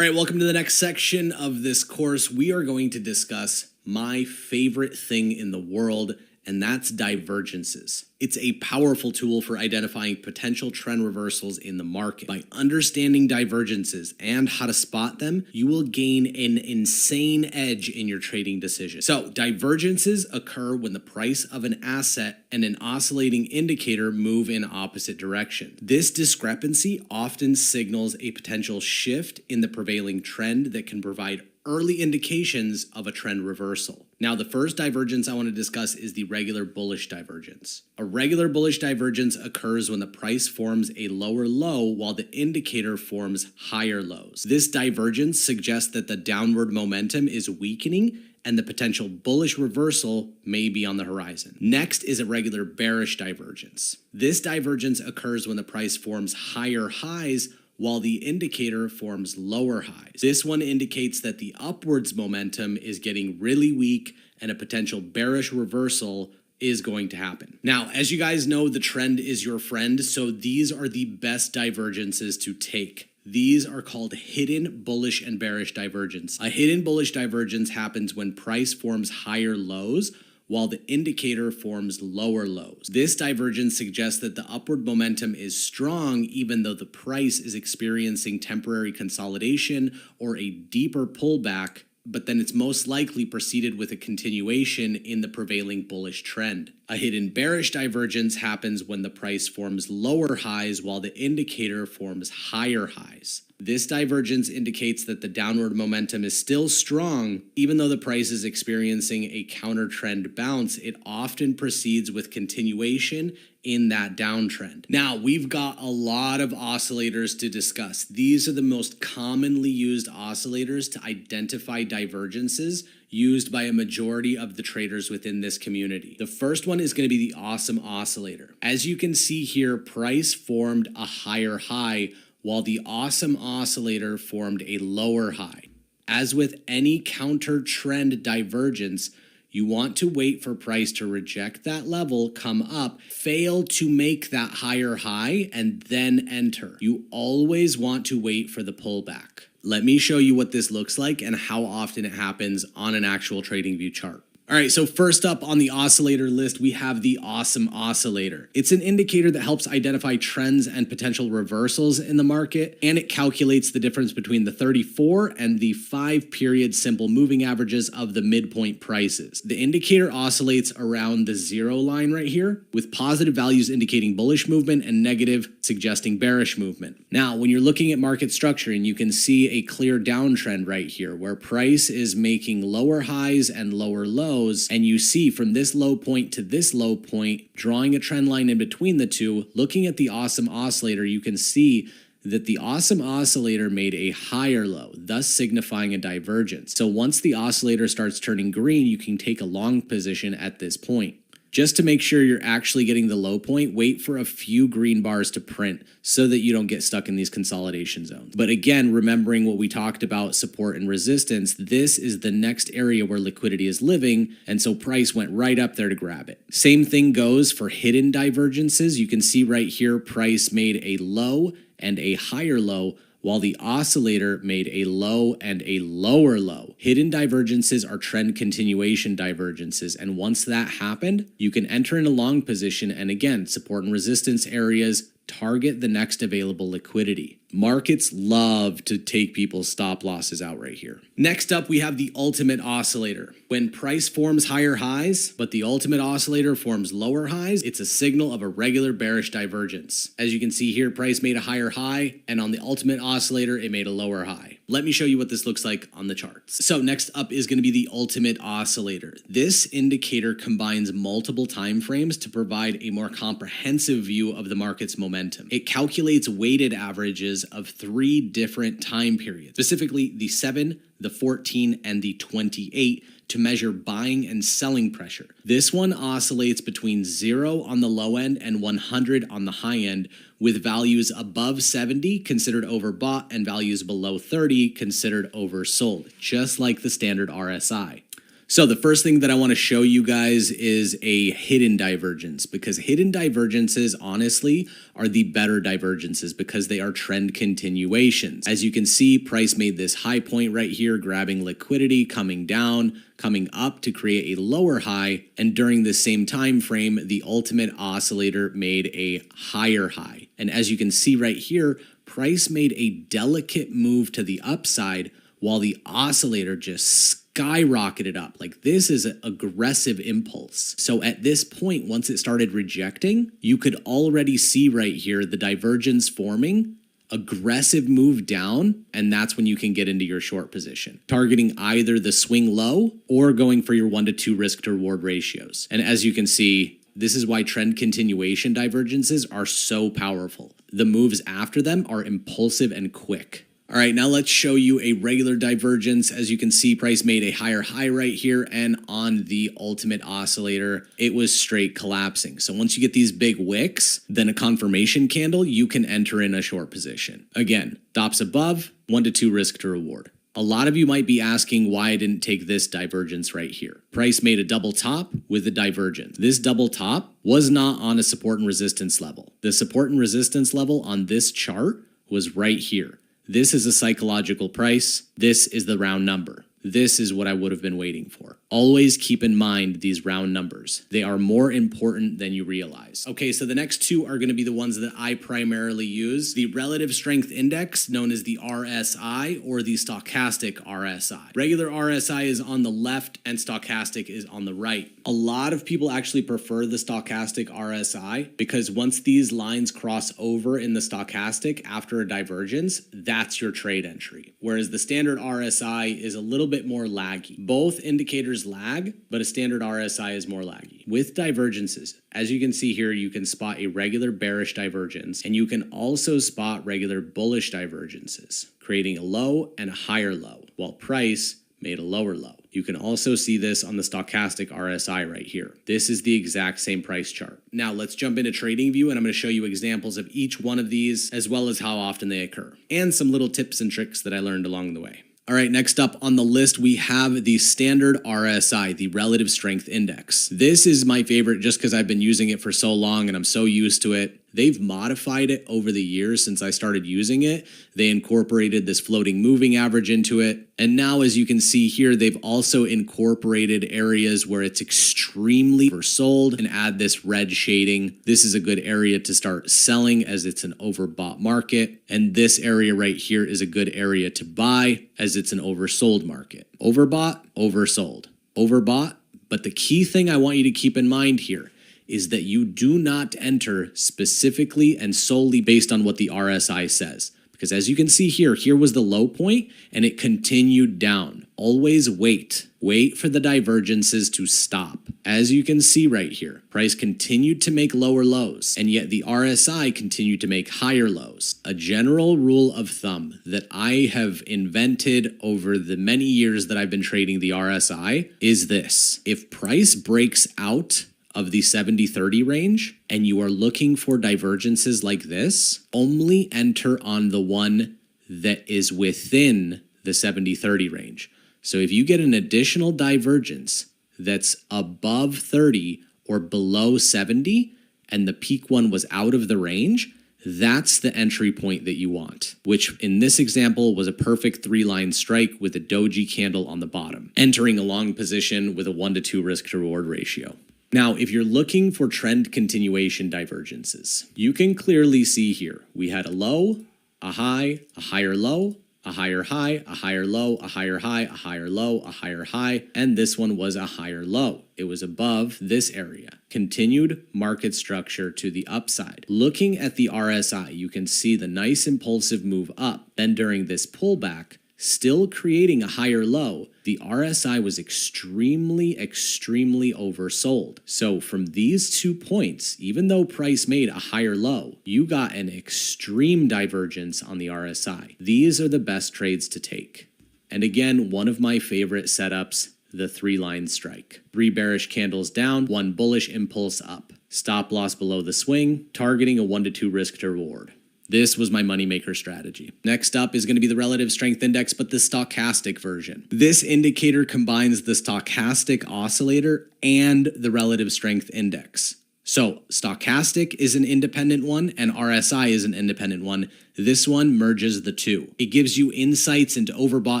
All right, welcome to the next section of this course. We are going to discuss my favorite thing in the world, and that's divergences. It's a powerful tool for identifying potential trend reversals in the market. By understanding divergences and how to spot them, you will gain an insane edge in your trading decisions. So, divergences occur when the price of an asset and an oscillating indicator move in opposite directions. This discrepancy often signals a potential shift in the prevailing trend that can provide early indications of a trend reversal. Now, the first divergence I want to discuss is the regular bullish divergence. A regular bullish divergence occurs when the price forms a lower low while the indicator forms higher lows. This divergence suggests that the downward momentum is weakening and the potential bullish reversal may be on the horizon. Next is a regular bearish divergence. This divergence occurs when the price forms higher highs while the indicator forms lower highs. This one indicates that the upwards momentum is getting really weak and a potential bearish reversal is going to happen. Now, as you guys know, the trend is your friend, so these are the best divergences to take. These are called hidden bullish and bearish divergence. A hidden bullish divergence happens when price forms higher lows while the indicator forms lower lows. This divergence suggests that the upward momentum is strong even though the price is experiencing temporary consolidation or a deeper pullback, but then it's most likely preceded with a continuation in the prevailing bullish trend. A hidden bearish divergence happens when the price forms lower highs while the indicator forms higher highs. This divergence indicates that the downward momentum is still strong. Even though the price is experiencing a counter trend bounce, it often proceeds with continuation in that downtrend. Now, we've got a lot of oscillators to discuss. These are the most commonly used oscillators to identify divergences used by a majority of the traders within this community. The first one is going to be the Awesome Oscillator. As you can see here, price formed a higher high while the Awesome Oscillator formed a lower high. As with any counter trend divergence, you want to wait for price to reject that level, come up, fail to make that higher high, and then enter. You always want to wait for the pullback. Let me show you what this looks like and how often it happens on an actual TradingView chart. All right, so first up on the oscillator list, we have the Awesome Oscillator. It's an indicator that helps identify trends and potential reversals in the market, and it calculates the difference between the 34 and the 5-period simple moving averages of the midpoint prices. The indicator oscillates around the 0 line right here, with positive values indicating bullish movement and negative suggesting bearish movement. Now, when you're looking at market structure, and you can see a clear downtrend right here, where price is making lower highs and lower lows, and you see from this low point to this low point, drawing a trend line in between the two, looking at the Awesome Oscillator, you can see that the Awesome Oscillator made a higher low, thus signifying a divergence. So once the oscillator starts turning green, you can take a long position at this point. Just to make sure you're actually getting the low point, wait for a few green bars to print so that you don't get stuck in these consolidation zones. But again, remembering what we talked about, support and resistance, this is the next area where liquidity is living, and so price went right up there to grab it. Same thing goes for hidden divergences. You can see right here, price made a low and a higher low, while the oscillator made a low and a lower low. Hidden divergences are trend continuation divergences, and once that happened, you can enter in a long position and again, support and resistance areas, target the next available liquidity. Markets love to take people's stop losses out right here. Next up, we have the Ultimate Oscillator. When price forms higher highs, but the Ultimate Oscillator forms lower highs, it's a signal of a regular bearish divergence. As you can see here, price made a higher high, and on the Ultimate Oscillator, it made a lower high. Let me show you what this looks like on the charts. So next up is going to be the Ultimate Oscillator. This indicator combines multiple time frames to provide a more comprehensive view of the market's momentum. It calculates weighted averages of 3 different time periods, specifically the 7, the 14, and the 28, to measure buying and selling pressure. This one oscillates between 0 on the low end and 100 on the high end, with values above 70 considered overbought and values below 30 considered oversold, just like the standard RSI. So the first thing that I want to show you guys is a hidden divergence, because hidden divergences honestly are the better divergences because they are trend continuations. As you can see, price made this high point right here, grabbing liquidity, coming down, coming up to create a lower high, and during the same time frame, the ultimate oscillator made a higher high. And as you can see right here, price made a delicate move to the upside while the oscillator just skyrocketed up. Like, this is an aggressive impulse. So at this point, once it started rejecting, you could already see right here the divergence forming, aggressive move down, and that's when you can get into your short position, targeting either the swing low or going for your 1 to 2 risk to reward ratios. And as you can see, this is why trend continuation divergences are so powerful. The moves after them are impulsive and quick. All right, now let's show you a regular divergence. As you can see, price made a higher high right here, and on the ultimate oscillator, it was straight collapsing. So once you get these big wicks, then a confirmation candle, you can enter in a short position. Again, stops above, 1 to 2 risk to reward. A lot of you might be asking why I didn't take this divergence right here. Price made a double top with a divergence. This double top was not on a support and resistance level. The support and resistance level on this chart was right here. This is a psychological price. This is the round number. This is what I would have been waiting for. Always keep in mind these round numbers. They are more important than you realize. Okay, so the next two are going to be the ones that I primarily use. The relative strength index, known as the RSI, or the stochastic RSI. Regular RSI is on the left and stochastic is on the right. A lot of people actually prefer the stochastic RSI because once these lines cross over in the stochastic after a divergence, that's your trade entry. Whereas the standard RSI is a little bit more laggy. Both indicators lag, but a standard RSI is more laggy. With divergences, as you can see here, you can spot a regular bearish divergence, and you can also spot regular bullish divergences, creating a low and a higher low, while price made a lower low. You can also see this on the stochastic RSI right here. This is the exact same price chart. Now let's jump into TradingView, and I'm going to show you examples of each one of these, as well as how often they occur, and some little tips and tricks that I learned along the way. All right, next up on the list, we have the standard RSI, the relative strength index. This is my favorite just because I've been using it for so long and I'm so used to it. They've modified it over the years since I started using it. They incorporated this floating moving average into it. And now, as you can see here, they've also incorporated areas where it's extremely oversold and add this red shading. This is a good area to start selling as it's an overbought market. And this area right here is a good area to buy as it's an oversold market. Overbought, oversold. Overbought. But the key thing I want you to keep in mind here is that you do not enter specifically and solely based on what the RSI says. Because as you can see here, here was the low point and it continued down. Always wait. Wait for the divergences to stop. As you can see right here, price continued to make lower lows, and yet the RSI continued to make higher lows. A general rule of thumb that I have invented over the many years that I've been trading the RSI is this. If price breaks out of the 70-30 range and you are looking for divergences like this, only enter on the one that is within the 70-30 range. So if you get an additional divergence that's above 30 or below 70 and the peak one was out of the range, that's the entry point that you want, which in this example was a perfect 3-line strike with a doji candle on the bottom, entering a long position with a 1 to 2 risk to reward ratio. Now, if you're looking for trend continuation divergences, you can clearly see here, we had a low, a high, a higher low, a higher high, a higher low, a higher high, a higher low, a higher high, and this one was a higher low. It was above this area. Continued market structure to the upside. Looking at the RSI, you can see the nice impulsive move up. Then during this pullback, still creating a higher low, the RSI was extremely oversold. So from these 2 points, even though price made a higher low, you got an extreme divergence on the RSI. These are the best trades to take. And again, one of my favorite setups, the 3-line strike. 3 bearish candles down, 1 bullish impulse up. Stop loss below the swing, targeting a 1 to 2 risk to reward. This was my moneymaker strategy. Next up is going to be the relative strength index, but the stochastic version. This indicator combines the stochastic oscillator and the relative strength index. So stochastic is an independent one and RSI is an independent one. This one merges the two. It gives you insights into overbought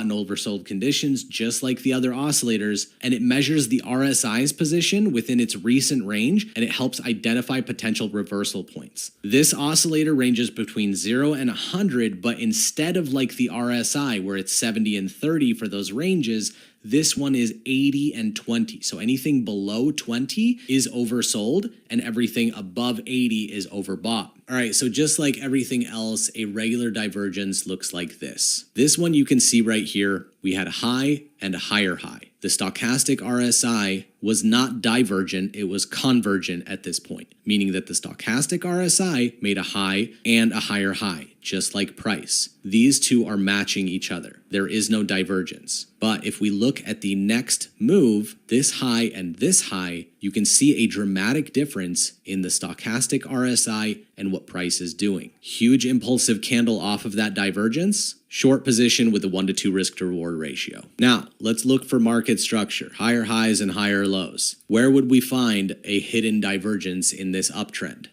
and oversold conditions just like the other oscillators, and it measures the RSI's position within its recent range, and it helps identify potential reversal points. This oscillator ranges between 0 and 100, but instead of like the RSI where it's 70 and 30 for those ranges, this one is 80 and 20. So anything below 20 is oversold and everything above 80 is overbought. All right, so just like everything else, a regular divergence looks like this. This one you can see right here, we had a high and a higher high. The stochastic RSI was not divergent, it was convergent at this point, meaning that the stochastic RSI made a high and a higher high, just like price. These two are matching each other. There is no divergence. But if we look at the next move, this high and this high, you can see a dramatic difference in the stochastic RSI and what price is doing. Huge impulsive candle off of that divergence. Short position with a 1-to-2 risk to reward ratio. Now, let's look for market structure, higher highs and higher lows. Where would we find a hidden divergence in this uptrend?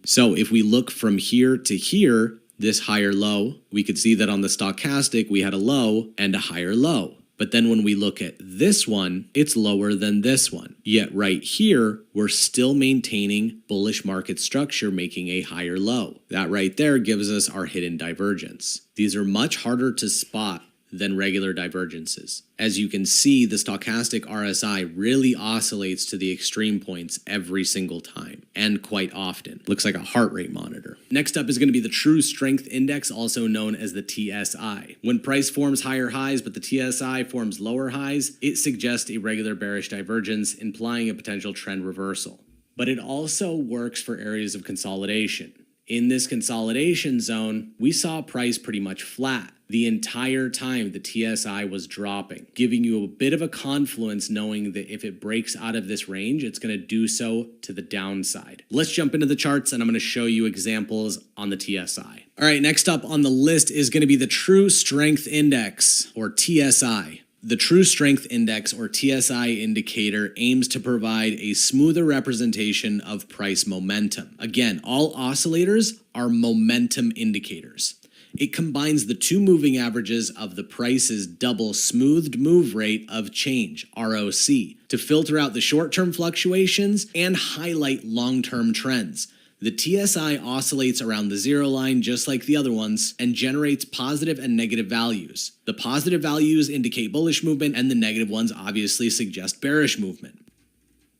So if we look from here to here, this higher low, we could see that on the stochastic, we had a low and a higher low. But then when we look at this one, it's lower than this one. Yet right here, we're still maintaining bullish market structure, making a higher low. That right there gives us our hidden divergence. These are much harder to spot than regular divergences. As you can see, the stochastic RSI really oscillates to the extreme points every single time, and quite often. Looks like a heart rate monitor. Next up is going to be the True Strength Index, also known as the TSI. When price forms higher highs, but the TSI forms lower highs, it suggests a regular bearish divergence, implying a potential trend reversal. But it also works for areas of consolidation. In this consolidation zone, we saw price pretty much flat. The entire time the TSI was dropping, giving you a bit of a confluence knowing that if it breaks out of this range, it's going to do so to the downside. Let's jump into the charts and I'm going to show you examples on the TSI. All right, next up on the list is going to be the True Strength Index, or TSI. The True Strength Index, or TSI indicator, aims to provide a smoother representation of price momentum. Again, all oscillators are momentum indicators. It combines the two moving averages of the price's double smoothed move rate of change, ROC, to filter out the short-term fluctuations and highlight long-term trends. The TSI oscillates around the zero line just like the other ones and generates positive and negative values. The positive values indicate bullish movement and the negative ones obviously suggest bearish movement.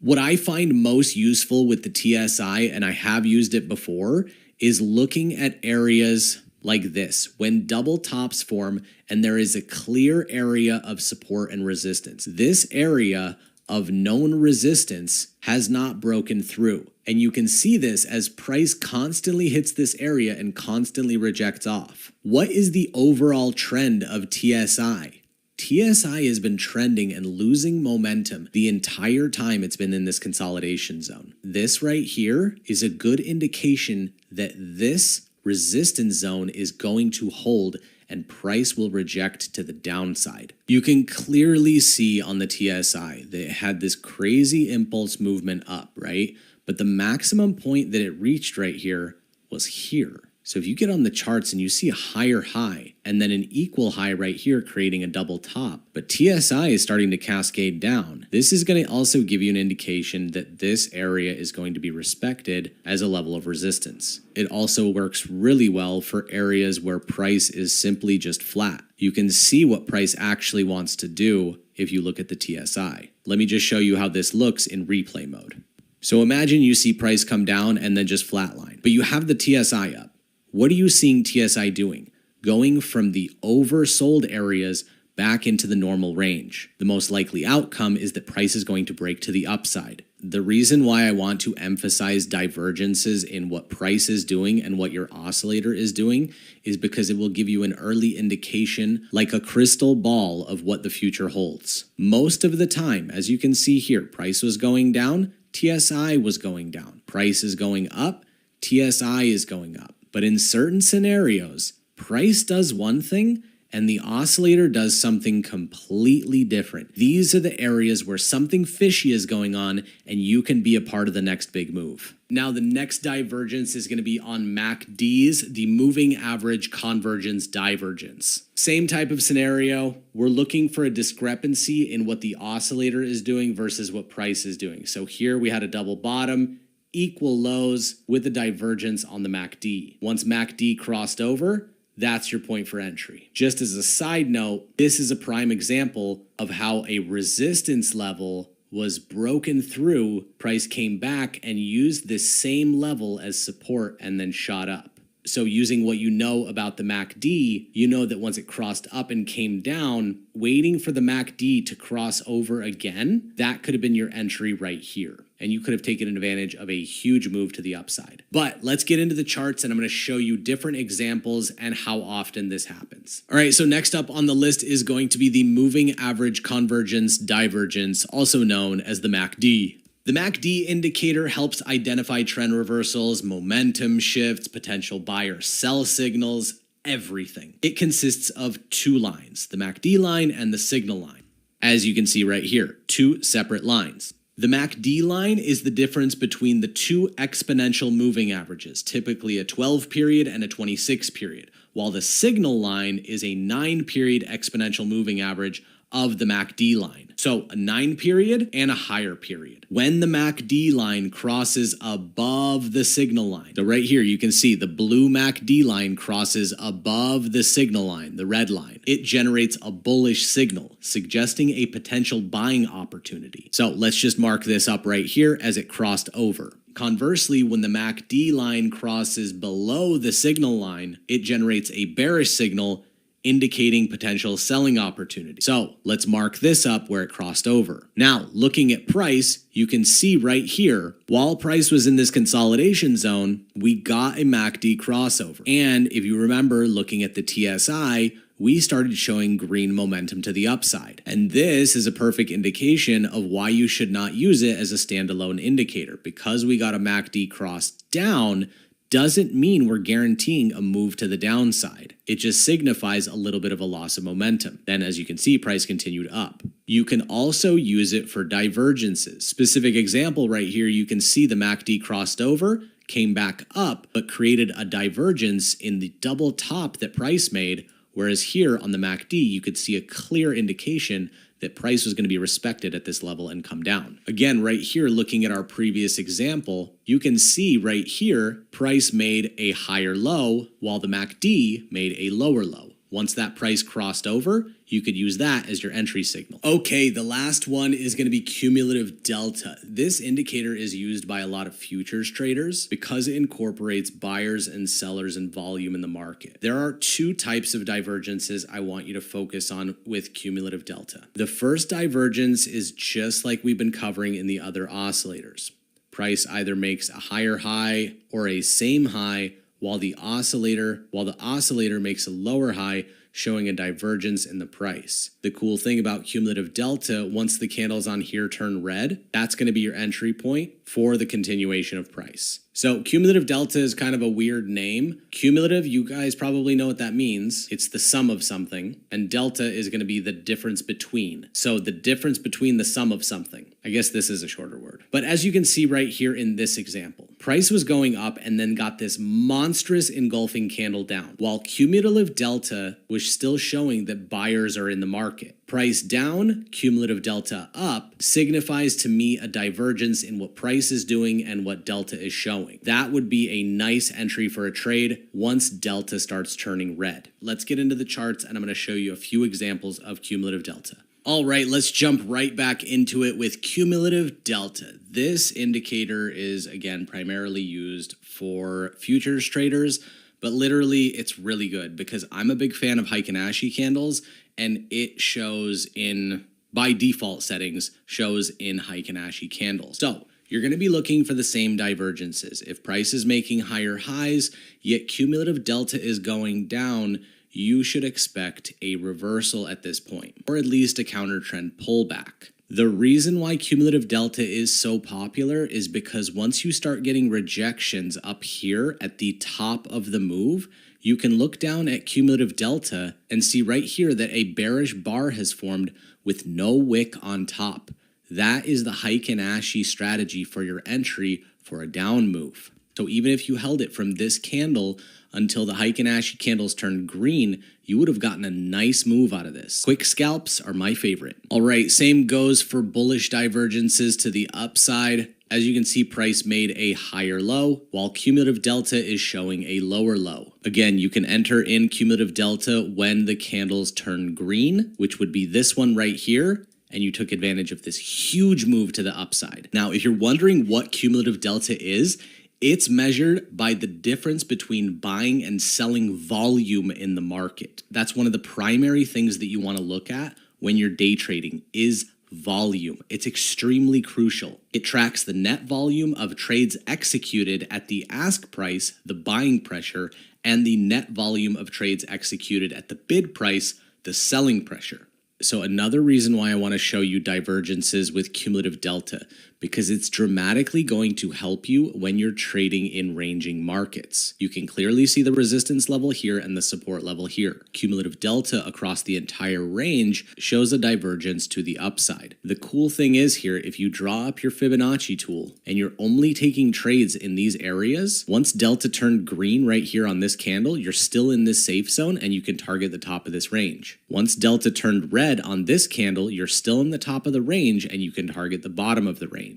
What I find most useful with the TSI, and I have used it before, is looking at areas like this, when double tops form and there is a clear area of support and resistance. This area of known resistance has not broken through. And you can see this as price constantly hits this area and constantly rejects off. What is the overall trend of TSI? TSI has been trending and losing momentum the entire time it's been in this consolidation zone. This right here is a good indication that this resistance zone is going to hold and price will reject to the downside. You can clearly see on the TSI that it had this crazy impulse movement up, right? But the maximum point that it reached right here was here. So if you get on the charts and you see a higher high and then an equal high right here creating a double top, but TSI is starting to cascade down, this is going to also give you an indication that this area is going to be respected as a level of resistance. It also works really well for areas where price is simply just flat. You can see what price actually wants to do if you look at the TSI. Let me just show you how this looks in replay mode. So imagine you see price come down and then just flatline, but you have the TSI up. What are you seeing TSI doing? Going from the oversold areas back into the normal range. The most likely outcome is that price is going to break to the upside. The reason why I want to emphasize divergences in what price is doing and what your oscillator is doing is because it will give you an early indication, like a crystal ball, of what the future holds. Most of the time, as you can see here, price was going down, TSI was going down. Price is going up, TSI is going up. But in certain scenarios, price does one thing and the oscillator does something completely different. These are the areas where something fishy is going on and you can be a part of the next big move. Now, the next divergence is going to be on MACDs, the moving average convergence divergence. Same type of scenario. We're looking for a discrepancy in what the oscillator is doing versus what price is doing. So here we had a double bottom, equal lows with a divergence on the MACD. Once MACD crossed over, that's your point for entry. Just as a side note, this is a prime example of how a resistance level was broken through, price came back and used this same level as support and then shot up. So using what you know about the MACD, you know that once it crossed up and came down, waiting for the MACD to cross over again, that could have been your entry right here. And you could have taken advantage of a huge move to the upside. But let's get into the charts and I'm going to show you different examples and how often this happens. All right, so next up on the list is going to be the moving average convergence divergence, also known as the MACD. The MACD indicator helps identify trend reversals, momentum shifts, potential buyer-sell signals, everything. It consists of two lines, the MACD line and the signal line. As you can see right here, two separate lines. The MACD line is the difference between the two exponential moving averages, typically a 12-period and a 26-period, while the signal line is a 9-period exponential moving average of the MACD line. So a 9-period and a higher period. When the MACD line crosses above the signal line, so right here you can see the blue MACD line crosses above the signal line, the red line. It generates a bullish signal, suggesting a potential buying opportunity. So let's just mark this up right here as it crossed over. Conversely, when the MACD line crosses below the signal line, it generates a bearish signal, indicating potential selling opportunity. So let's mark this up where it crossed over. Now, looking at price, you can see right here, while price was in this consolidation zone, we got a MACD crossover. And if you remember looking at the TSI, we started showing green momentum to the upside. And this is a perfect indication of why you should not use it as a standalone indicator. Because we got a MACD cross down, doesn't mean we're guaranteeing a move to the downside. It just signifies a little bit of a loss of momentum. Then, as you can see, price continued up. You can also use it for divergences. Specific example right here, you can see the MACD crossed over, came back up, but created a divergence in the double top that price made, whereas here on the MACD, you could see a clear indication that price was going to be respected at this level and come down. Again, right here, looking at our previous example, you can see right here, price made a higher low while the MACD made a lower low. Once that price crossed over, you could use that as your entry signal. Okay, the last one is going to be cumulative delta. This indicator is used by a lot of futures traders because it incorporates buyers and sellers and volume in the market. There are two types of divergences I want you to focus on with cumulative delta. The first divergence is just like we've been covering in the other oscillators. Price either makes a higher high or a same high while the oscillator makes a lower high, showing a divergence in the price. The cool thing about cumulative delta, once the candles on here turn red, that's going to be your entry point for the continuation of price. So cumulative delta is kind of a weird name. Cumulative, you guys probably know what that means. It's the sum of something, and delta is going to be the difference between. So the difference between the sum of something. I guess this is a shorter word. But as you can see right here in this example, price was going up and then got this monstrous engulfing candle down, while cumulative delta was still showing that buyers are in the market. Price down, cumulative delta up, signifies to me a divergence in what price is doing and what delta is showing. That would be a nice entry for a trade once delta starts turning red. Let's get into the charts and I'm going to show you a few examples of cumulative delta. All right, let's jump right back into it with cumulative delta. This indicator is, again, primarily used for futures traders, but literally it's really good because I'm a big fan of Heikin Ashi candles, and it shows in, by default settings, shows in Heikin Ashi candles. So you're going to be looking for the same divergences. If price is making higher highs, yet cumulative delta is going down, you should expect a reversal at this point, or at least a counter trend pullback. The reason why cumulative delta is so popular is because once you start getting rejections up here at the top of the move, you can look down at cumulative delta and see right here that a bearish bar has formed with no wick on top. That is the Heikin Ashi strategy for your entry for a down move. So even if you held it from this candle until the Heikin Ashi candles turned green, you would have gotten a nice move out of this. Quick scalps are my favorite. All right, same goes for bullish divergences to the upside. As you can see, price made a higher low, while cumulative delta is showing a lower low. Again, you can enter in cumulative delta when the candles turn green, which would be this one right here, and you took advantage of this huge move to the upside. Now, if you're wondering what cumulative delta is, it's measured by the difference between buying and selling volume in the market. That's one of the primary things that you want to look at when you're day trading is volume. It's extremely crucial. It tracks the net volume of trades executed at the ask price, the buying pressure, and the net volume of trades executed at the bid price, the selling pressure. So another reason why I want to show you divergences with cumulative delta, because it's dramatically going to help you when you're trading in ranging markets. You can clearly see the resistance level here and the support level here. Cumulative delta across the entire range shows a divergence to the upside. The cool thing is here, if you draw up your Fibonacci tool and you're only taking trades in these areas, once delta turned green right here on this candle, you're still in this safe zone and you can target the top of this range. Once delta turned red on this candle, you're still in the top of the range and you can target the bottom of the range.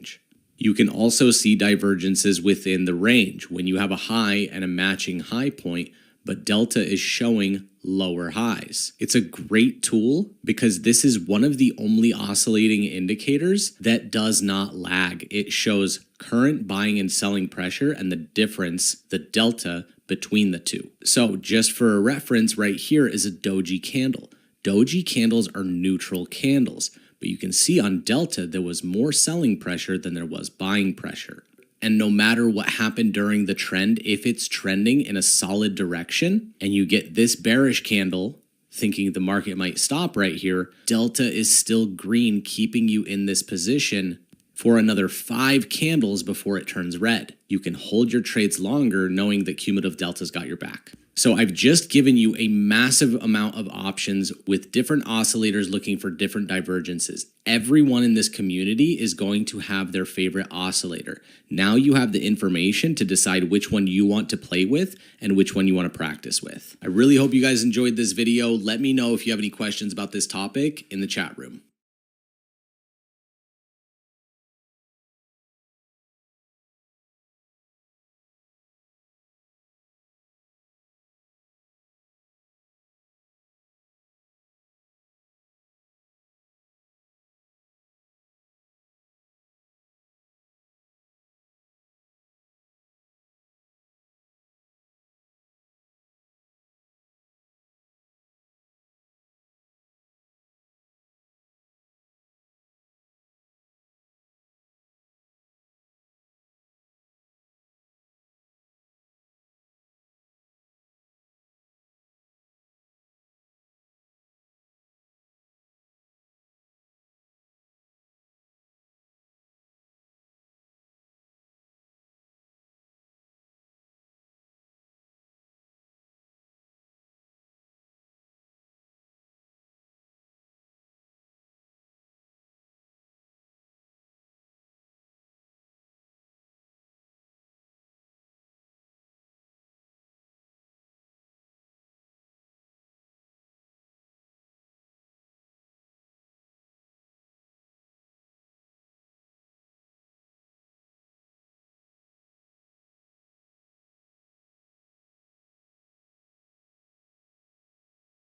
You can also see divergences within the range when you have a high and a matching high point, but delta is showing lower highs. It's a great tool because this is one of the only oscillating indicators that does not lag. It shows current buying and selling pressure and the difference, the delta between the two. So just for a reference, right here is a doji candle. Doji candles are neutral candles, but you can see on delta there was more selling pressure than there was buying pressure. And no matter what happened during the trend, if it's trending in a solid direction and you get this bearish candle thinking the market might stop right here, delta is still green, keeping you in this position for another 5 candles before it turns red. You can hold your trades longer knowing that cumulative delta's got your back. So I've just given you a massive amount of options with different oscillators looking for different divergences. Everyone in this community is going to have their favorite oscillator. Now you have the information to decide which one you want to play with and which one you want to practice with. I really hope you guys enjoyed this video. Let me know if you have any questions about this topic in the chat room.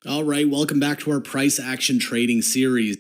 All right, welcome back to our price action trading series.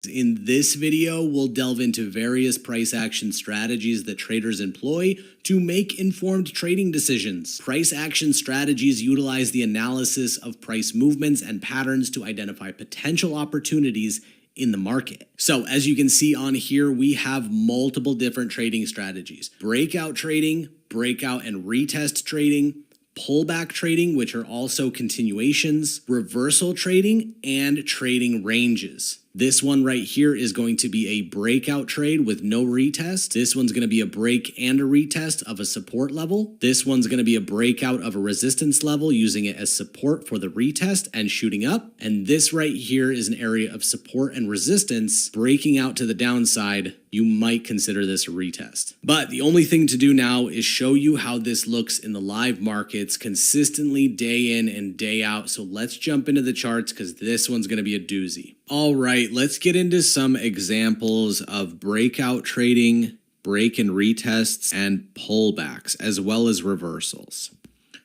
In this video, we'll delve into various price action strategies that traders employ to make informed trading decisions. Price action strategies utilize the analysis of price movements and patterns to identify potential opportunities in the market. So as you can see on here, we have multiple different trading strategies. Breakout trading, breakout and retest trading, pullback trading, which are also continuations, reversal trading, and trading ranges. This one right here is going to be a breakout trade with no retest. This one's going to be a break and a retest of a support level. This one's going to be a breakout of a resistance level, using it as support for the retest and shooting up. And this right here is an area of support and resistance breaking out to the downside. You might consider this a retest. But the only thing to do now is show you how this looks in the live markets consistently day in and day out. So let's jump into the charts because this one's going to be a doozy. All right, let's get into some examples of breakout trading, break and retests, and pullbacks, as well as reversals.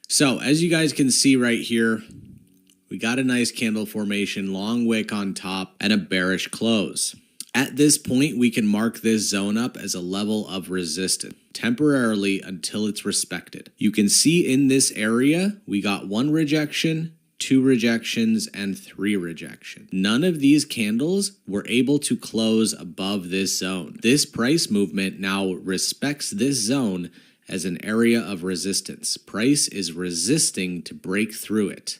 So as you guys can see right here, we got a nice candle formation, long wick on top, and a bearish close. At this point, we can mark this zone up as a level of resistance temporarily until it's respected. You can see in this area, we got 1 rejection, 2 rejections, and 3 rejections. None of these candles were able to close above this zone. This price movement now respects this zone as an area of resistance. Price is resisting to break through it.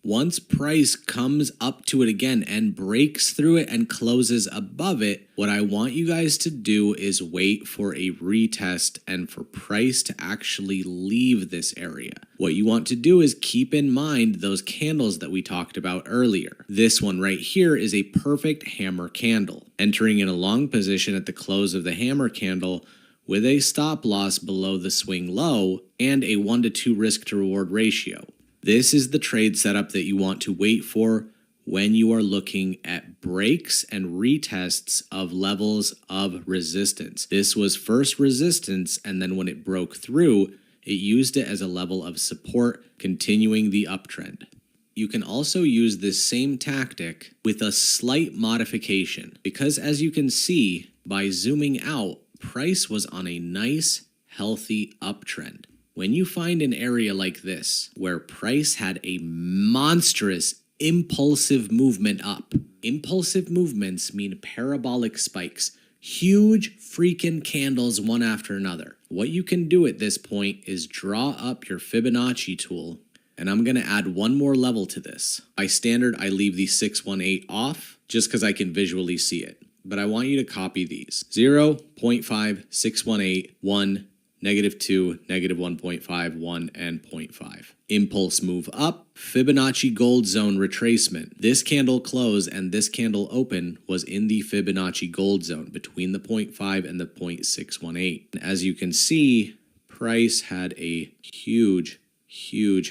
Once price comes up to it again and breaks through it and closes above it, what I want you guys to do is wait for a retest and for price to actually leave this area. What you want to do is keep in mind those candles that we talked about earlier. This one right here is a perfect hammer candle, entering in a long position at the close of the hammer candle with a stop loss below the swing low and a 1 to 2 risk to reward ratio. This is the trade setup that you want to wait for when you are looking at breaks and retests of levels of resistance. This was first resistance, and then when it broke through, it used it as a level of support, continuing the uptrend. You can also use this same tactic with a slight modification, because as you can see, by zooming out, price was on a nice, healthy uptrend. When you find an area like this, where price had a monstrous impulsive movement up, impulsive movements mean parabolic spikes, huge freaking candles one after another. What you can do at this point is draw up your Fibonacci tool, and I'm going to add one more level to this. By standard, I leave the 618 off just because I can visually see it, but I want you to copy these. 0, 0.5, 618, 1, -2, -1.5, 1, and 0.5. Impulse move up, Fibonacci gold zone retracement. This candle close and this candle open was in the Fibonacci gold zone between the 0.5 and the 0.618. As you can see, price had a huge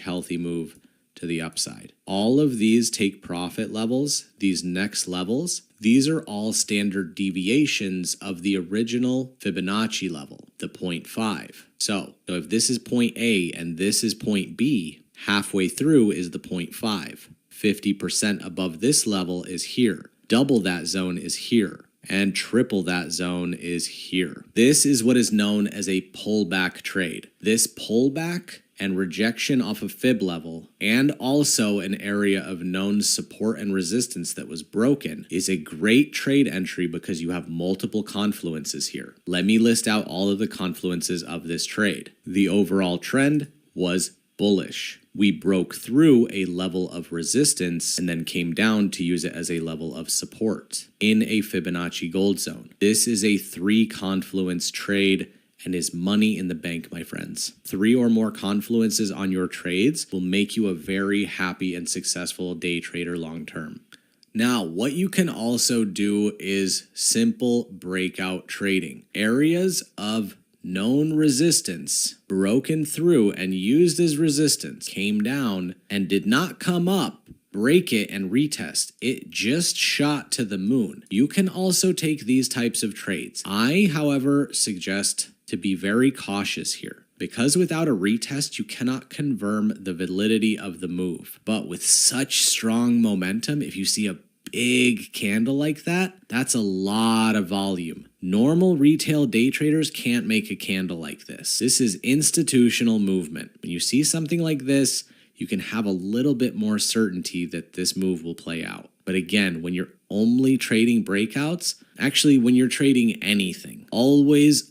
healthy move to the upside. All of these take profit levels, these next levels, these are all standard deviations of the original Fibonacci level, the 0.5. So if this is point A and this is point B, halfway through is the 0.5. 50% above this level is here. Double that zone is here. And triple that zone is here. This is what is known as a pullback trade. This pullback and rejection off of fib level, and also an area of known support and resistance that was broken, is a great trade entry because you have multiple confluences here. Let me list out all of the confluences of this trade. The overall trend was bullish. We broke through a level of resistance and then came down to use it as a level of support in a Fibonacci gold zone. This is a 3 confluence trade and is money in the bank, my friends. 3 or more confluences on your trades will make you a very happy and successful day trader long term. Now, what you can also do is simple breakout trading. Areas of known resistance broken through and used as resistance came down and did not come up, break it and retest. It just shot to the moon. You can also take these types of trades. I, however, suggest to be very cautious here, because without a retest, you cannot confirm the validity of the move. But with such strong momentum, if you see a big candle like that, that's a lot of volume. Normal retail day traders can't make a candle like this. This is institutional movement. When you see something like this, you can have a little bit more certainty that this move will play out. But again, when you're only trading breakouts, actually when you're trading anything, always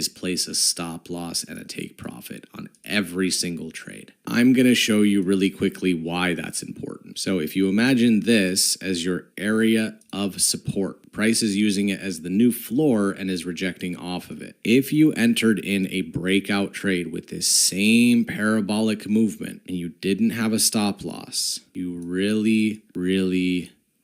place a stop loss and a take profit on every single trade. I'm going to show you really quickly why that's important. zone. So if you imagine this as your area of support, price is using it as the new floor and is rejecting off of it. If you entered in a breakout trade with this same parabolic movement and you didn't have a stop loss, you really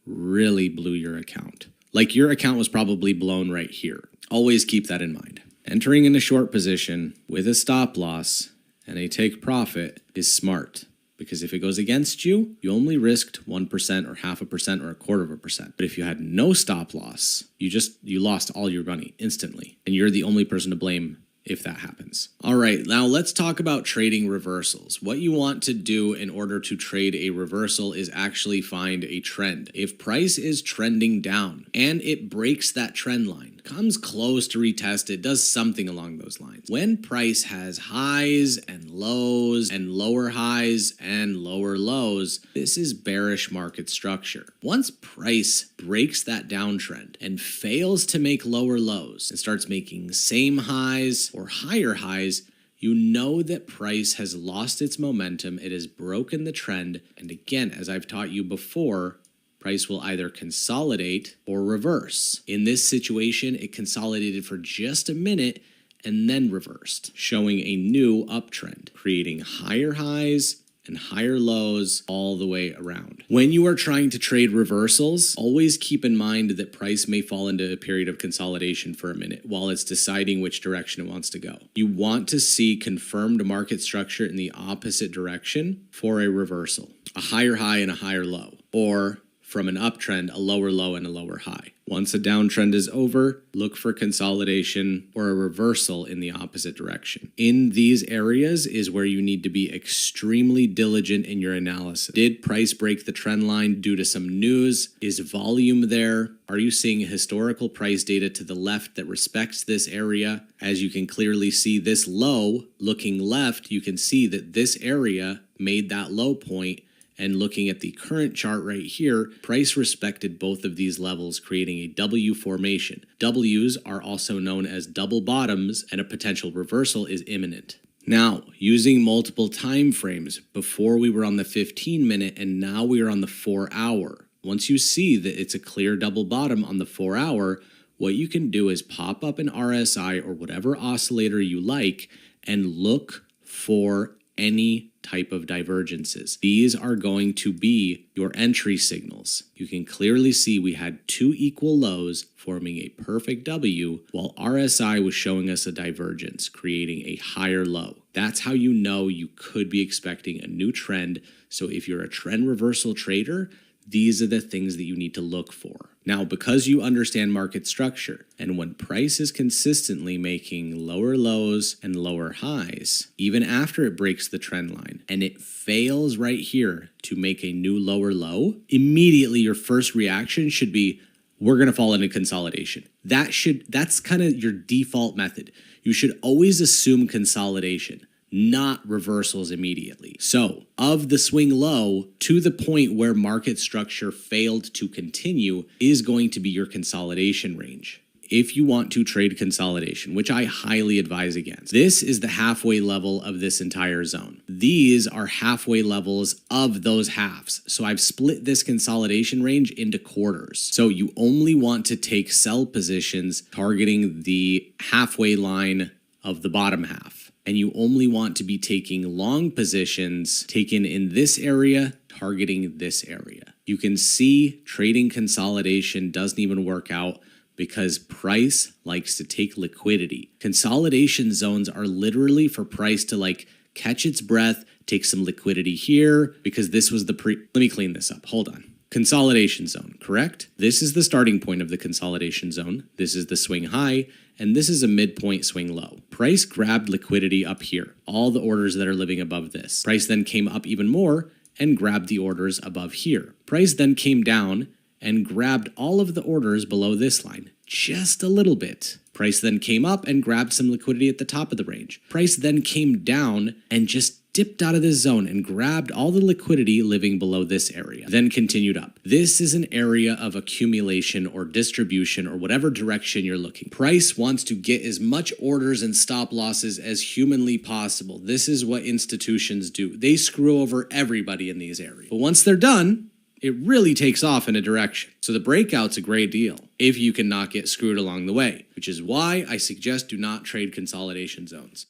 blew your account. Like your account was probably blown right here. Always keep that in mind. Entering in a short position with a stop loss and a take profit is smart, because if it goes against you, you only risked 1% or 0.5% or 0.25%. But if you had no stop loss, you lost all your money instantly, and you're the only person to blame if that happens. All right, now let's talk about trading reversals. What you want to do in order to trade a reversal is actually find a trend. If price is trending down and it breaks that trend line, comes close to retest it, does something along those lines. When price has highs and lows and lower highs and lower lows, this is bearish market structure. Once price breaks that downtrend and fails to make lower lows and starts making same highs or higher highs, you know that price has lost its momentum, it has broken the trend, and again, as I've taught you before, price will either consolidate or reverse. In this situation, it consolidated for just a minute and then reversed, showing a new uptrend, creating higher highs and higher lows all the way around. When you are trying to trade reversals, always keep in mind that price may fall into a period of consolidation for a minute while it's deciding which direction it wants to go. You want to see confirmed market structure in the opposite direction for a reversal, a higher high and a higher low, or from an uptrend, a lower low and a lower high. Once a downtrend is over, look for consolidation or a reversal in the opposite direction. In these areas is where you need to be extremely diligent in your analysis. Did price break the trend line due to some news? Is volume there? Are you seeing historical price data to the left that respects this area? As you can clearly see this low, looking left, you can see that this area made that low point. And looking at the current chart right here, price respected both of these levels, creating a W formation. Ws are also known as double bottoms, and a potential reversal is imminent. Now, using multiple time frames, before we were on the 15-minute and now we are on the 4-hour. Once you see that it's a clear double bottom on the 4-hour, what you can do is pop up an RSI or whatever oscillator you like and look for any type of divergences. These are going to be your entry signals. You can clearly see we had two equal lows forming a perfect W, while RSI was showing us a divergence, creating a higher low. That's how you know you could be expecting a new trend. So if you're a trend reversal trader, these are the things that you need to look for. Now, because you understand market structure, and when price is consistently making lower lows and lower highs, even after it breaks the trend line, and it fails right here to make a new lower low, immediately your first reaction should be, we're going to fall into consolidation. That's kind of your default method. You should always assume consolidation, not reversals immediately. So, of the swing low to the point where market structure failed to continue is going to be your consolidation range. If you want to trade consolidation, which I highly advise against, this is the halfway level of this entire zone. These are halfway levels of those halves. So I've split this consolidation range into quarters. So you only want to take sell positions targeting the halfway line of the bottom half. And you only want to be taking long positions taken in this area, targeting this area. You can see trading consolidation doesn't even work out because price likes to take liquidity. Consolidation zones are literally for price to catch its breath, take some liquidity here, because this was let me clean this up, hold on. Consolidation zone, correct? This is the starting point of the consolidation zone. This is the swing high, and this is a midpoint swing low. Price grabbed liquidity up here, all the orders that are living above this. Price then came up even more and grabbed the orders above here. Price then came down and grabbed all of the orders below this line, just a little bit. Price then came up and grabbed some liquidity at the top of the range. Price then came down and just dipped out of this zone and grabbed all the liquidity living below this area, then continued up. This is an area of accumulation or distribution or whatever direction you're looking. Price wants to get as much orders and stop losses as humanly possible. This is what institutions do. They screw over everybody in these areas. But once they're done, it really takes off in a direction. So the breakout's a great deal if you can not get screwed along the way, which is why I suggest do not trade consolidation zones.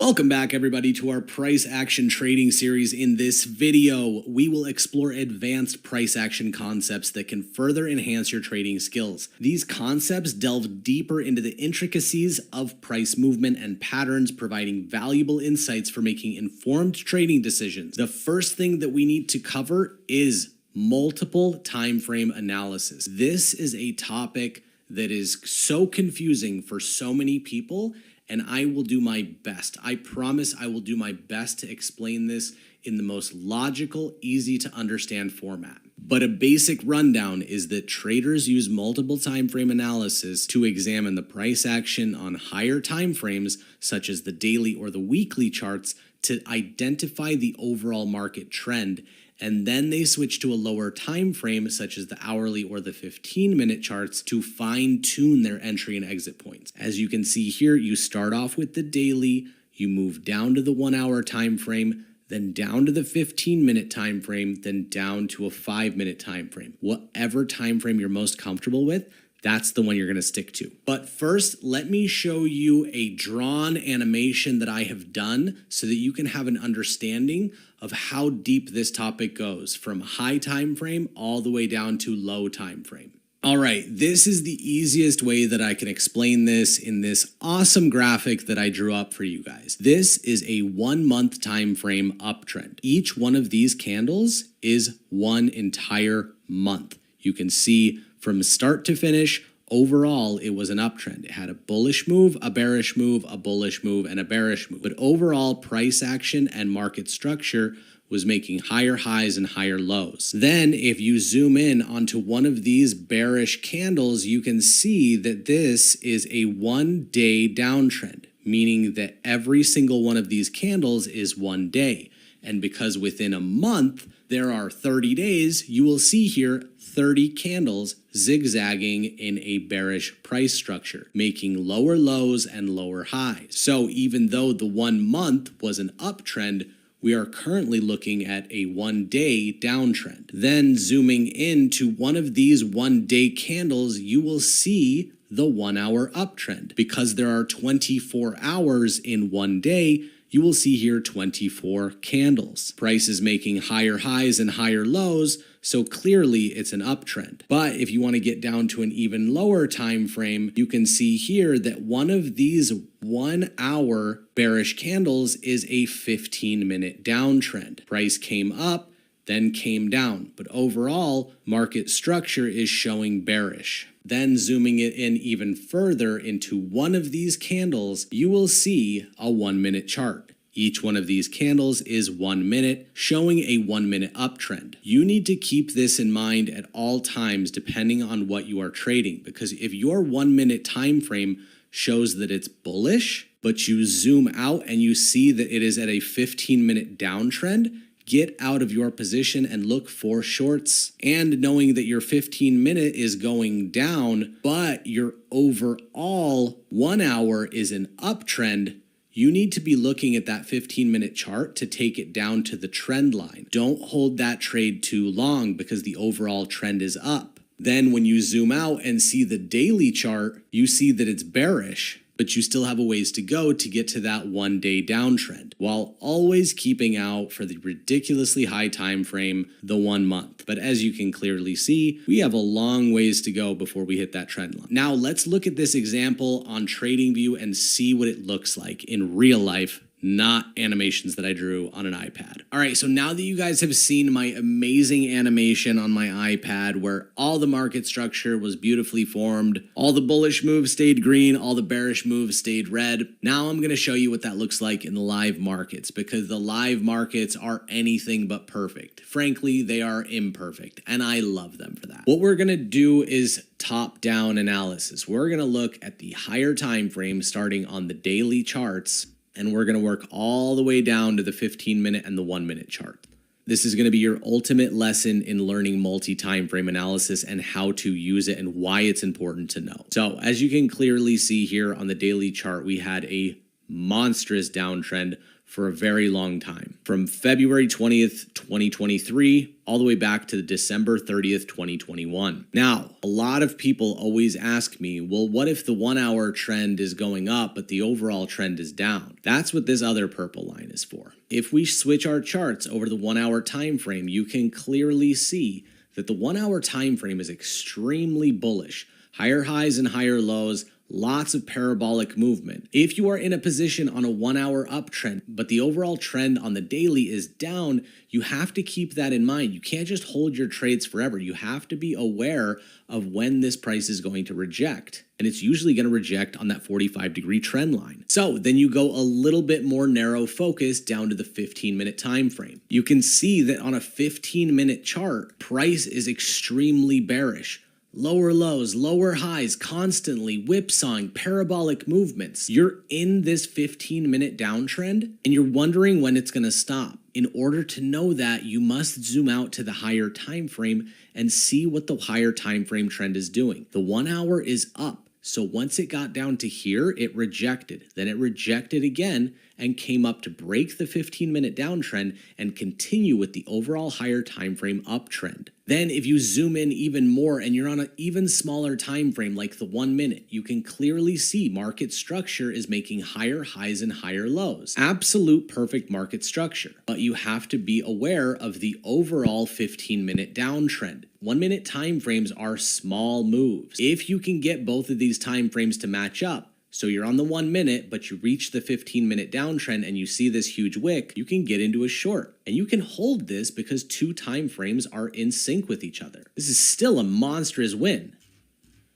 Welcome back, everybody, to our price action trading series. In this video, we will explore advanced price action concepts that can further enhance your trading skills. These concepts delve deeper into the intricacies of price movement and patterns, providing valuable insights for making informed trading decisions. The first thing that we need to cover is multiple time frame analysis. This is a topic that is so confusing for so many people, and I will do my best. I promise I will do my best to explain this in the most logical, easy to understand format. But a basic rundown is that traders use multiple time frame analysis to examine the price action on higher time frames, such as the daily or the weekly charts, to identify the overall market trend. And then they switch to a lower time frame, such as the hourly or the 15-minute charts, to fine-tune their entry and exit points. As you can see here, you start off with the daily, you move down to the 1 hour time frame, then down to the 15-minute time frame, then down to a 5-minute time frame. Whatever time frame you're most comfortable with, that's the one you're going to stick to. But first, let me show you a drawn animation that I have done so that you can have an understanding of how deep this topic goes, from high time frame all the way down to low time frame. All right, this is the easiest way that I can explain this in this awesome graphic that I drew up for you guys. This is a 1 month time frame uptrend. Each one of these candles is one entire month. You can see from start to finish, overall, it was an uptrend. It had a bullish move, a bearish move, a bullish move, and a bearish move. But overall, price action and market structure was making higher highs and higher lows. Then, if you zoom in onto one of these bearish candles, you can see that this is a 1 day downtrend, meaning that every single one of these candles is 1 day. And because within a month, there are 30 days, you will see here 30 candles zigzagging in a bearish price structure, making lower lows and lower highs. So even though the 1 month was an uptrend, we are currently looking at a 1 day downtrend. Then zooming into one of these 1 day candles, you will see the 1 hour uptrend. Because there are 24 hours in 1 day, you will see here 24 candles. Price is making higher highs and higher lows, so clearly it's an uptrend. But if you want to get down to an even lower time frame, you can see here that one of these 1 hour bearish candles is a 15-minute downtrend. Price came up, then came down, but overall market structure is showing bearish. Then zooming it in even further into one of these candles, you will see a 1-minute chart. Each one of these candles is 1 minute, showing a 1-minute uptrend. You need to keep this in mind at all times depending on what you are trading, because if your 1-minute time frame shows that it's bullish, but you zoom out and you see that it is at a 15-minute downtrend, get out of your position and look for shorts. And knowing that your 15-minute is going down, but your overall 1 hour is an uptrend, you need to be looking at that 15-minute chart to take it down to the trend line. Don't hold that trade too long because the overall trend is up. Then when you zoom out and see the daily chart, you see that it's bearish, but you still have a ways to go to get to that 1-day downtrend, while always keeping out for the ridiculously high time frame, the 1 month. But as you can clearly see, we have a long ways to go before we hit that trend line. Now let's look at this example on TradingView and see what it looks like in real life, not animations that I drew on an iPad. All right, so now that you guys have seen my amazing animation on my iPad where all the market structure was beautifully formed, all the bullish moves stayed green, all the bearish moves stayed red, now I'm gonna show you what that looks like in the live markets, because the live markets are anything but perfect. Frankly, they are imperfect, and I love them for that. What we're gonna do is top-down analysis. We're gonna look at the higher time frame starting on the daily charts, and we're going to work all the way down to the 15-minute and the 1-minute chart. This is going to be your ultimate lesson in learning multi-time frame analysis and how to use it and why it's important to know. So as you can clearly see here on the daily chart, we had a monstrous downtrend for a very long time, from February 20th, 2023, all the way back to December 30th, 2021. Now, a lot of people always ask me, well, what if the 1 hour trend is going up, but the overall trend is down? That's what this other purple line is for. If we switch our charts over the 1 hour time frame, you can clearly see that the 1 hour time frame is extremely bullish. Higher highs and higher lows, lots of parabolic movement. If you are in a position on a 1 hour uptrend, but the overall trend on the daily is down, you have to keep that in mind. You can't just hold your trades forever. You have to be aware of when this price is going to reject. And it's usually going to reject on that 45-degree trend line. So then you go a little bit more narrow focus down to the 15-minute time frame. You can see that on a 15-minute chart, price is extremely bearish. Lower lows, lower highs, constantly whipsawing, parabolic movements. You're in this 15-minute downtrend and you're wondering when it's going to stop. In order to know that, you must zoom out to the higher time frame and see what the higher time frame trend is doing. The 1 hour is up. So once it got down to here, it rejected. Then it rejected again and came up to break the 15-minute downtrend and continue with the overall higher time frame uptrend. Then if you zoom in even more and you're on an even smaller time frame like the 1 minute, you can clearly see market structure is making higher highs and higher lows. Absolute perfect market structure. But you have to be aware of the overall 15-minute downtrend. 1 minute time frames are small moves. If you can get both of these time frames to match up, so you're on the 1 minute, but you reach the 15-minute downtrend and you see this huge wick, you can get into a short. And you can hold this because 2 time frames are in sync with each other. This is still a monstrous win.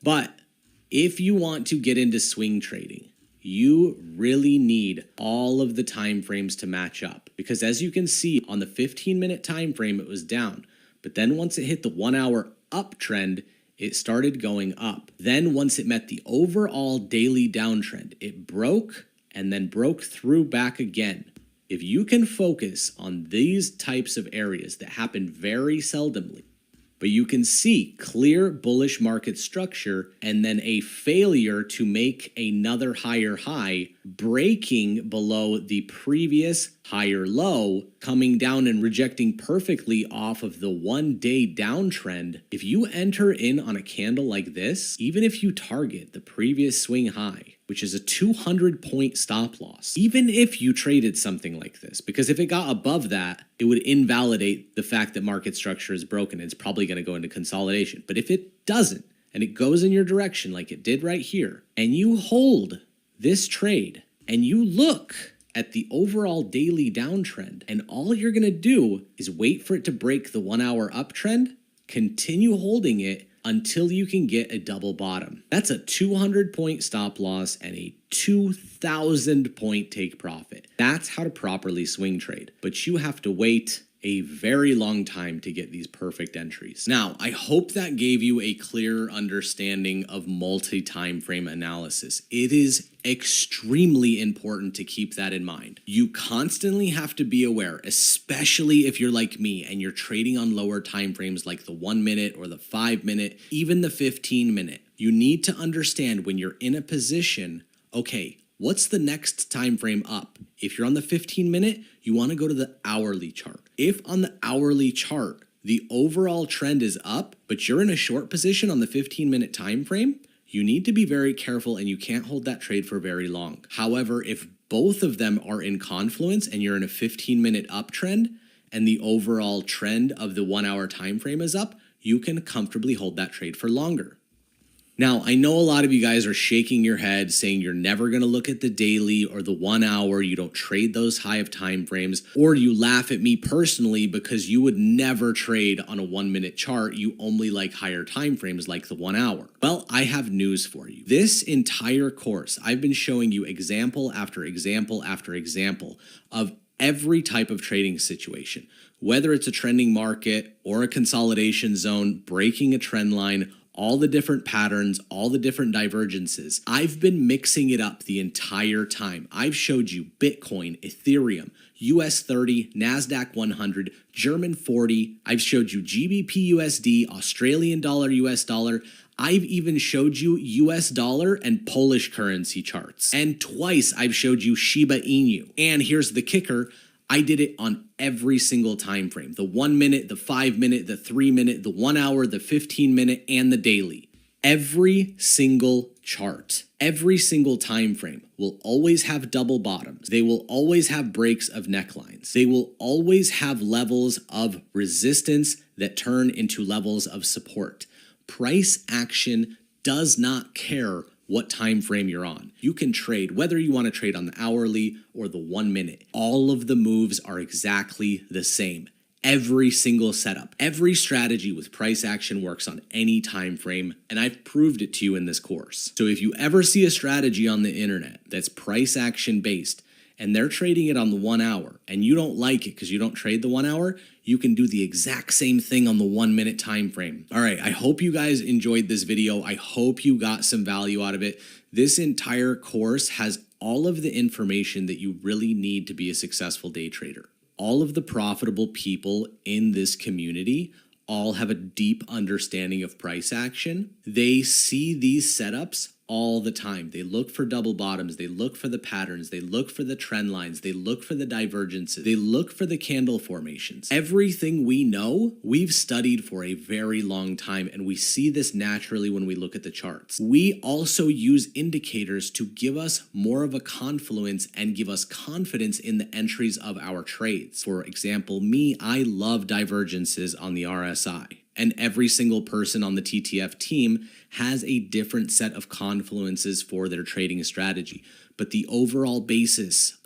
But if you want to get into swing trading, you really need all of the time frames to match up. Because as you can see on the 15-minute time frame, it was down. But then once it hit the 1 hour uptrend, it started going up. Then once it met the overall daily downtrend, it broke and then broke through back again. If you can focus on these types of areas that happen very seldomly, but you can see clear bullish market structure and then a failure to make another higher high, breaking below the previous higher low, coming down and rejecting perfectly off of the 1-day downtrend. If you enter in on a candle like this, even if you target the previous swing high, which is a 200-point stop loss, even if you traded something like this, because if it got above that, it would invalidate the fact that market structure is broken. It's probably going to go into consolidation. But if it doesn't, and it goes in your direction like it did right here, and you hold this trade, and you look at the overall daily downtrend, and all you're going to do is wait for it to break the 1-hour uptrend, continue holding it until you can get a double bottom. That's a 200-point stop loss and a 2,000-point take profit. That's how to properly swing trade, but you have to wait a very long time to get these perfect entries. Now, I hope that gave you a clear understanding of multi-time frame analysis. It is extremely important to keep that in mind. You constantly have to be aware, especially if you're like me and you're trading on lower time frames like the 1 minute or the 5 minute, even the 15 minute. You need to understand when you're in a position, okay, what's the next time frame up? If you're on the 15 minute, you want to go to the hourly chart. If on the hourly chart, the overall trend is up, but you're in a short position on the 15-minute time frame, you need to be very careful and you can't hold that trade for very long. However, if both of them are in confluence and you're in a 15-minute uptrend and the overall trend of the 1-hour time frame is up, you can comfortably hold that trade for longer. Now, I know a lot of you guys are shaking your head saying you're never going to look at the daily or the 1 hour, you don't trade those high of time frames, or you laugh at me personally because you would never trade on a 1 minute chart, you only like higher time frames like the 1 hour. Well, I have news for you. This entire course, I've been showing you example after example after example of every type of trading situation, whether it's a trending market or a consolidation zone, breaking a trend line, all the different patterns, all the different divergences. I've been mixing it up the entire time. I've showed you Bitcoin, Ethereum, US 30, NASDAQ 100, German 40. I've showed you GBP USD, Australian dollar, US dollar. I've even showed you US dollar and Polish currency charts. And twice I've showed you Shiba Inu. And here's the kicker. I did it on every single time frame. The 1 minute, the 5 minute, the 3 minute, the 1 hour, the 15 minute, and the daily. Every single chart, every single time frame will always have double bottoms. They will always have breaks of necklines. They will always have levels of resistance that turn into levels of support. Price action does not care what time frame you're on. You can trade whether you want to trade on the hourly or the 1 minute. All of the moves are exactly the same. Every single setup, every strategy with price action works on any time frame, and I've proved it to you in this course. So if you ever see a strategy on the internet that's price action based and they're trading it on the 1 hour and you don't like it because you don't trade the 1 hour, you can do the exact same thing on the 1 minute time frame. All right, I hope you guys enjoyed this video. I hope you got some value out of it. This entire course has all of the information that you really need to be a successful day trader. All of the profitable people in this community all have a deep understanding of price action. They see these setups all the time. They look for double bottoms, they look for the patterns, they look for the trend lines, they look for the divergences, they look for the candle formations. Everything we know, we've studied for a very long time, and we see this naturally when we look at the charts. We also use indicators to give us more of a confluence and give us confidence in the entries of our trades. For example, me, I love divergences on the RSI. And every single person on the TTF team has a different set of confluences for their trading strategy. But the overall basis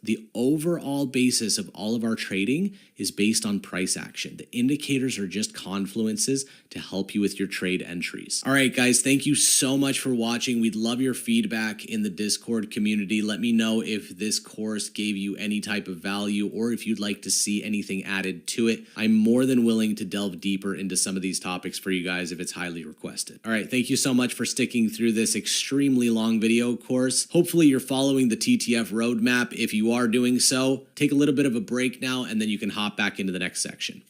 of all of our trading is based on price action. The indicators are just confluences to help you with your trade entries. All right, guys, thank you so much for watching. We'd love your feedback in the Discord community. Let me know if this course gave you any type of value or if you'd like to see anything added to it. I'm more than willing to delve deeper into some of these topics for you guys if it's highly requested. All right, thank you so much for sticking through this extremely long video course. Hopefully you're following the TTF roadmap. If you are doing so, take a little bit of a break now and then you can hop back into the next section.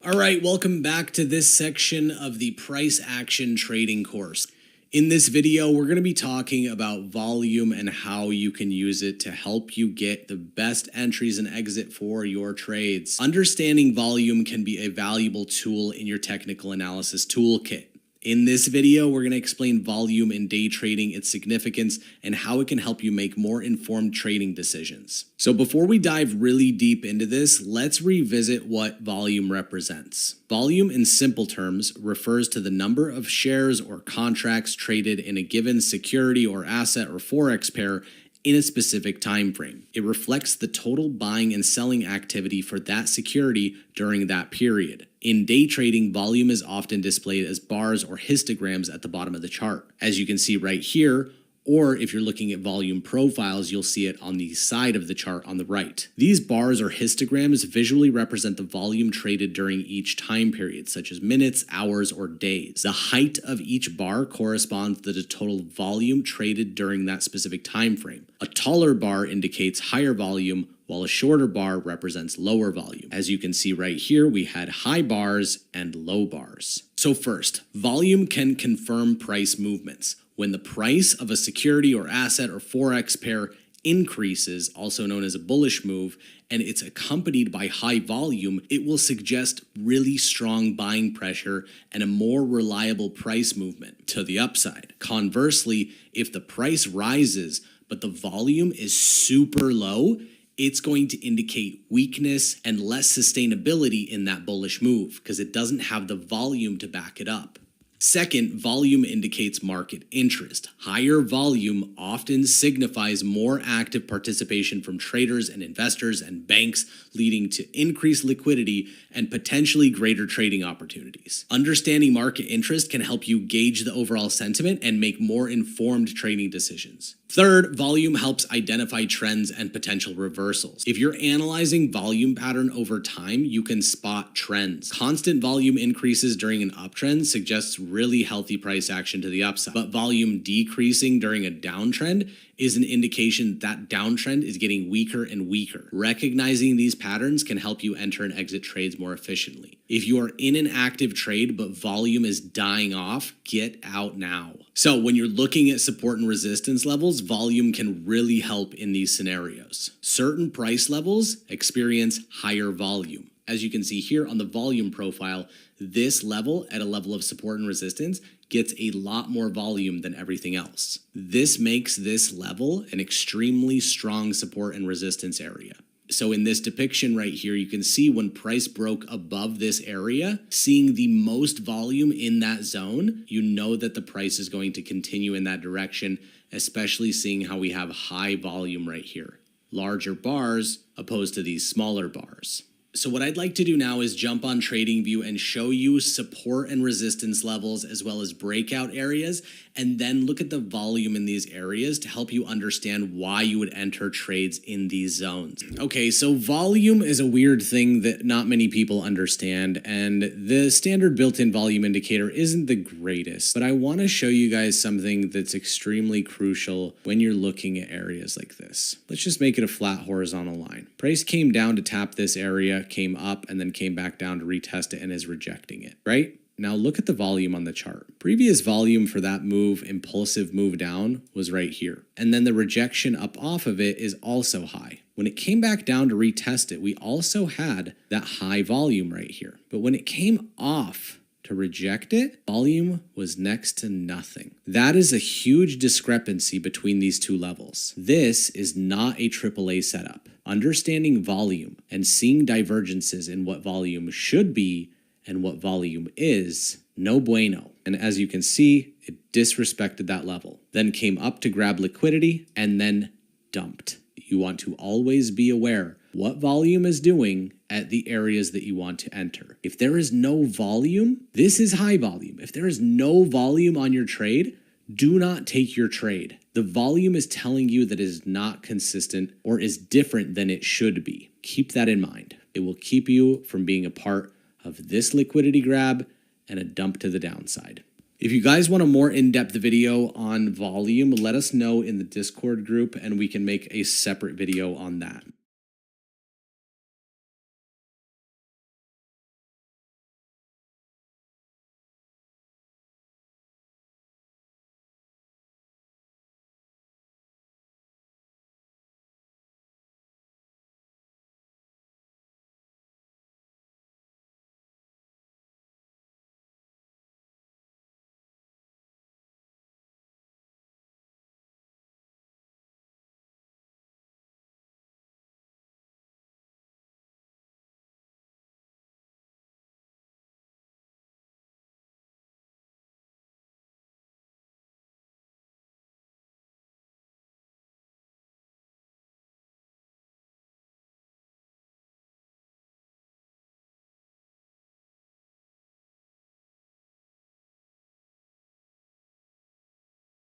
All right, welcome back to this section of the price action trading course. In this video, we're going to be talking about volume and how you can use it to help you get the best entries and exit for your trades. Understanding volume can be a valuable tool in your technical analysis toolkit. In this video, we're going to explain volume in day trading, its significance, and how it can help you make more informed trading decisions. So before we dive really deep into this, let's revisit what volume represents. Volume, in simple terms, refers to the number of shares or contracts traded in a given security or asset or forex pair in a specific time frame. It reflects the total buying and selling activity for that security during that period. In day trading, volume is often displayed as bars or histograms at the bottom of the chart, as you can see right here, or if you're looking at volume profiles, you'll see it on the side of the chart on the right. These bars or histograms visually represent the volume traded during each time period, such as minutes, hours, or days. The height of each bar corresponds to the total volume traded during that specific time frame. A taller bar indicates higher volume, while a shorter bar represents lower volume. As you can see right here, we had high bars and low bars. So first, volume can confirm price movements. When the price of a security or asset or forex pair increases, also known as a bullish move, and it's accompanied by high volume, it will suggest really strong buying pressure and a more reliable price movement to the upside. Conversely, if the price rises but the volume is super low, it's going to indicate weakness and less sustainability in that bullish move because it doesn't have the volume to back it up. Second, volume indicates market interest. Higher volume often signifies more active participation from traders and investors and banks, leading to increased liquidity and potentially greater trading opportunities. Understanding market interest can help you gauge the overall sentiment and make more informed trading decisions. Third, volume helps identify trends and potential reversals. If you're analyzing volume pattern over time, you can spot trends. Constant volume increases during an uptrend suggests really healthy price action to the upside, but volume decreasing during a downtrend is an indication that downtrend is getting weaker and weaker. Recognizing these patterns can help you enter and exit trades more efficiently. If you are in an active trade but volume is dying off, get out now. So when you're looking at support and resistance levels, volume can really help in these scenarios. Certain price levels experience higher volume. As you can see here on the volume profile, this level at a level of support and resistance gets a lot more volume than everything else. This makes this level an extremely strong support and resistance area. So in this depiction right here, you can see when price broke above this area, seeing the most volume in that zone, you know that the price is going to continue in that direction, especially seeing how we have high volume right here. Larger bars opposed to these smaller bars. So what I'd like to do now is jump on TradingView and show you support and resistance levels as well as breakout areas, and then look at the volume in these areas to help you understand why you would enter trades in these zones. Okay, so volume is a weird thing that not many people understand, and the standard built-in volume indicator isn't the greatest, but I want to show you guys something that's extremely crucial when you're looking at areas like this. Let's just make it a flat horizontal line. Price came down to tap this area, came up, and then came back down to retest it and is rejecting it, right? Now look at the volume on the chart. Previous volume for that move, impulsive move down, was right here. And then the rejection up off of it is also high. When it came back down to retest it, we also had that high volume right here. But when it came off to reject it, volume was next to nothing. That is a huge discrepancy between these two levels. This is not a AAA setup. Understanding volume and seeing divergences in what volume should be and what volume is, no bueno. And as you can see, it disrespected that level, then came up to grab liquidity and then dumped. You want to always be aware what volume is doing at the areas that you want to enter. If there is no volume, this is high volume. If there is no volume on your trade, do not take your trade. The volume is telling you that it is not consistent or is different than it should be. Keep that in mind. It will keep you from being a part of this liquidity grab and a dump to the downside. If you guys want a more in-depth video on volume, let us know in the Discord group and we can make a separate video on that.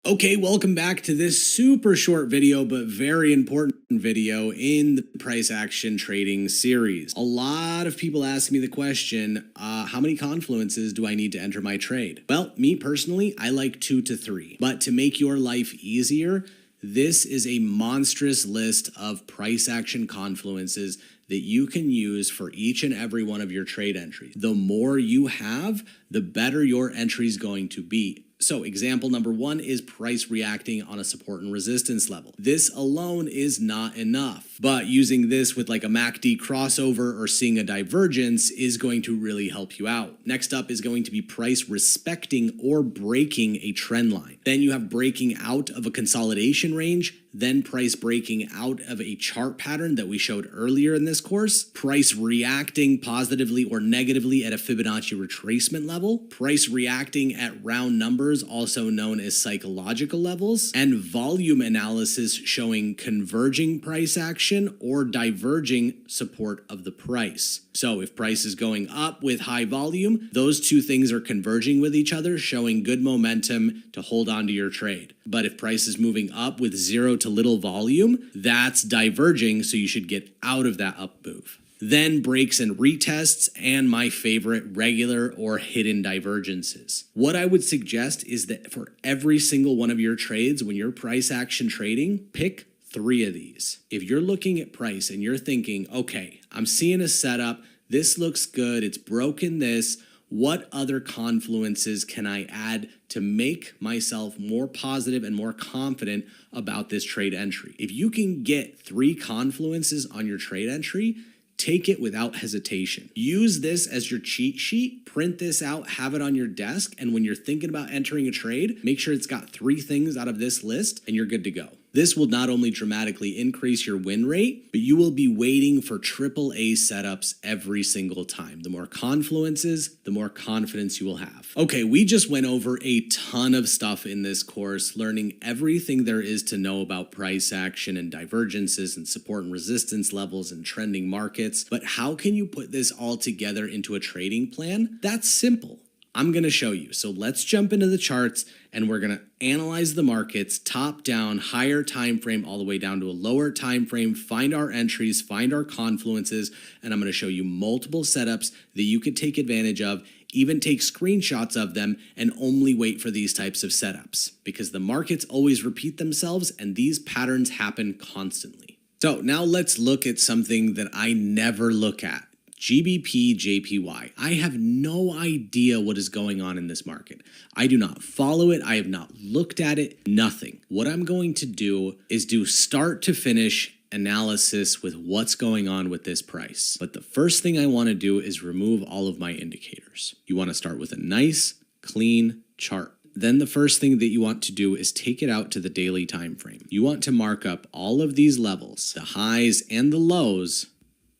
Okay, welcome back to this super short video, but very important video in the price action trading series. A lot of people ask me the question, how many confluences do I need to enter my trade? Well, me personally, I like 2 to 3. But to make your life easier, this is a monstrous list of price action confluences that you can use for each and every one of your trade entries. The more you have, the better your entry is going to be. So example number 1 is price reacting on a support and resistance level. This alone is not enough, but using this with like a MACD crossover or seeing a divergence is going to really help you out. Next up is going to be price respecting or breaking a trend line. Then you have breaking out of a consolidation range, then price breaking out of a chart pattern that we showed earlier in this course, price reacting positively or negatively at a Fibonacci retracement level, price reacting at round numbers, also known as psychological levels, and volume analysis showing converging price action or diverging support of the price. So if price is going up with high volume, those two things are converging with each other, showing good momentum to hold on to your trade. But if price is moving up with 0 to little volume, that's diverging, so you should get out of that up move. Then breaks and retests, and my favorite, regular or hidden divergences. What I would suggest is that for every single one of your trades, when you're price action trading, pick 3 of these. If you're looking at price and you're thinking, okay, I'm seeing a setup, this looks good, it's broken this, what other confluences can I add to make myself more positive and more confident about this trade entry? If you can get 3 confluences on your trade entry, take it without hesitation. Use this as your cheat sheet, print this out, have it on your desk, and when you're thinking about entering a trade, make sure it's got 3 things out of this list and you're good to go. This will not only dramatically increase your win rate, but you will be waiting for AAA setups every single time. The more confluences, the more confidence you will have. Okay, we just went over a ton of stuff in this course, learning everything there is to know about price action and divergences and support and resistance levels and trending markets. But how can you put this all together into a trading plan? That's simple. I'm going to show you. So let's jump into the charts and we're going to analyze the markets top down, higher time frame all the way down to a lower time frame, find our entries, find our confluences, and I'm going to show you multiple setups that you could take advantage of, even take screenshots of them and only wait for these types of setups because the markets always repeat themselves and these patterns happen constantly. So now let's look at something that I never look at. GBP JPY. I have no idea what is going on in this market. I do not follow it. I have not looked at it. Nothing. What I'm going to do is do start to finish analysis with what's going on with this price. But the first thing I want to do is remove all of my indicators. You want to start with a nice, clean chart. Then the first thing that you want to do is take it out to the daily time frame. You want to mark up all of these levels, the highs and the lows.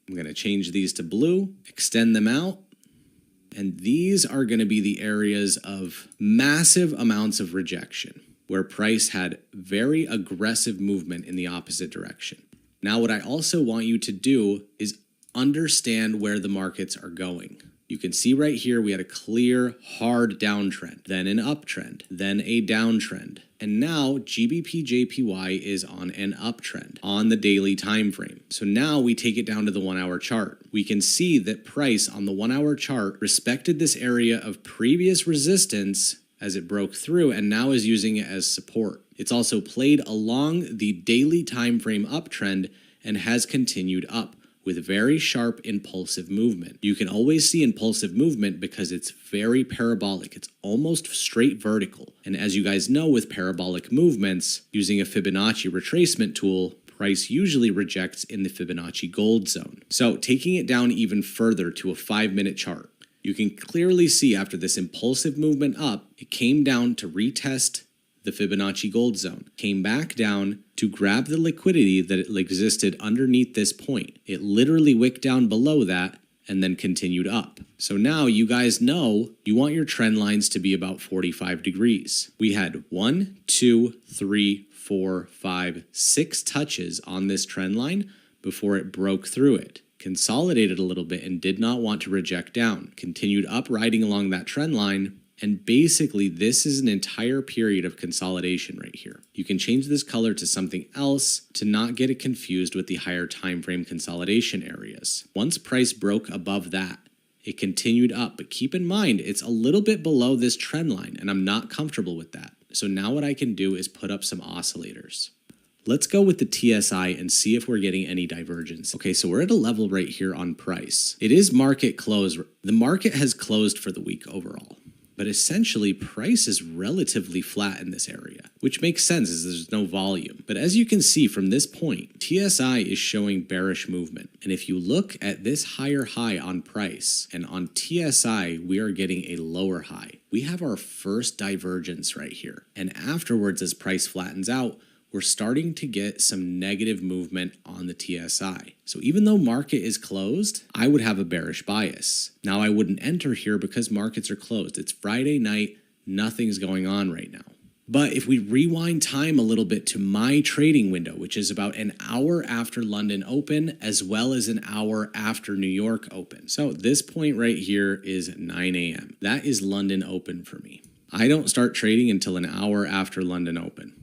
I'm going to change these to blue, extend them out, and these are going to be the areas of massive amounts of rejection, where price had very aggressive movement in the opposite direction. Now, what I also want you to do is understand where the markets are going. You can see right here we had a clear, hard downtrend, then an uptrend, then a downtrend. And now GBP JPY is on an uptrend on the daily time frame. So now we take it down to the 1 hour chart. We can see that price on the 1 hour chart respected this area of previous resistance as it broke through and now is using it as support. It's also played along the daily time frame uptrend and has continued up with very sharp impulsive movement. You can always see impulsive movement because it's very parabolic. It's almost straight vertical. And as you guys know, with parabolic movements, using a Fibonacci retracement tool, price usually rejects in the Fibonacci gold zone. So taking it down even further to a 5-minute chart, you can clearly see after this impulsive movement up, it came down to retest the Fibonacci gold zone, came back down to grab the liquidity that existed underneath this point. It literally wicked down below that and then continued up. So now you guys know you want your trend lines to be about 45 degrees. We had 1, 2, 3, 4, 5, 6 touches on this trend line before it broke through it. Consolidated a little bit and did not want to reject down. Continued up riding along that trend line And basically, this is an entire period of consolidation right here. You can change this color to something else to not get it confused with the higher time frame consolidation areas. Once price broke above that, it continued up, but keep in mind, it's a little bit below this trend line, and I'm not comfortable with that. So now what I can do is put up some oscillators. Let's go with the TSI and see if we're getting any divergence. Okay, so we're at a level right here on price. It is market close. The market has closed for the week overall. But essentially, price is relatively flat in this area, which makes sense as there's no volume. But as you can see from this point, TSI is showing bearish movement. And if you look at this higher high on price, and on TSI, we are getting a lower high. We have our first divergence right here. And afterwards, as price flattens out, we're starting to get some negative movement on the TSI. So even though market is closed, I would have a bearish bias. Now I wouldn't enter here because markets are closed. It's Friday night, nothing's going on right now. But if we rewind time a little bit to my trading window, which is about an hour after London open, as well as an hour after New York open. So this point right here is 9 a.m. That is London open for me. I don't start trading until an hour after London open.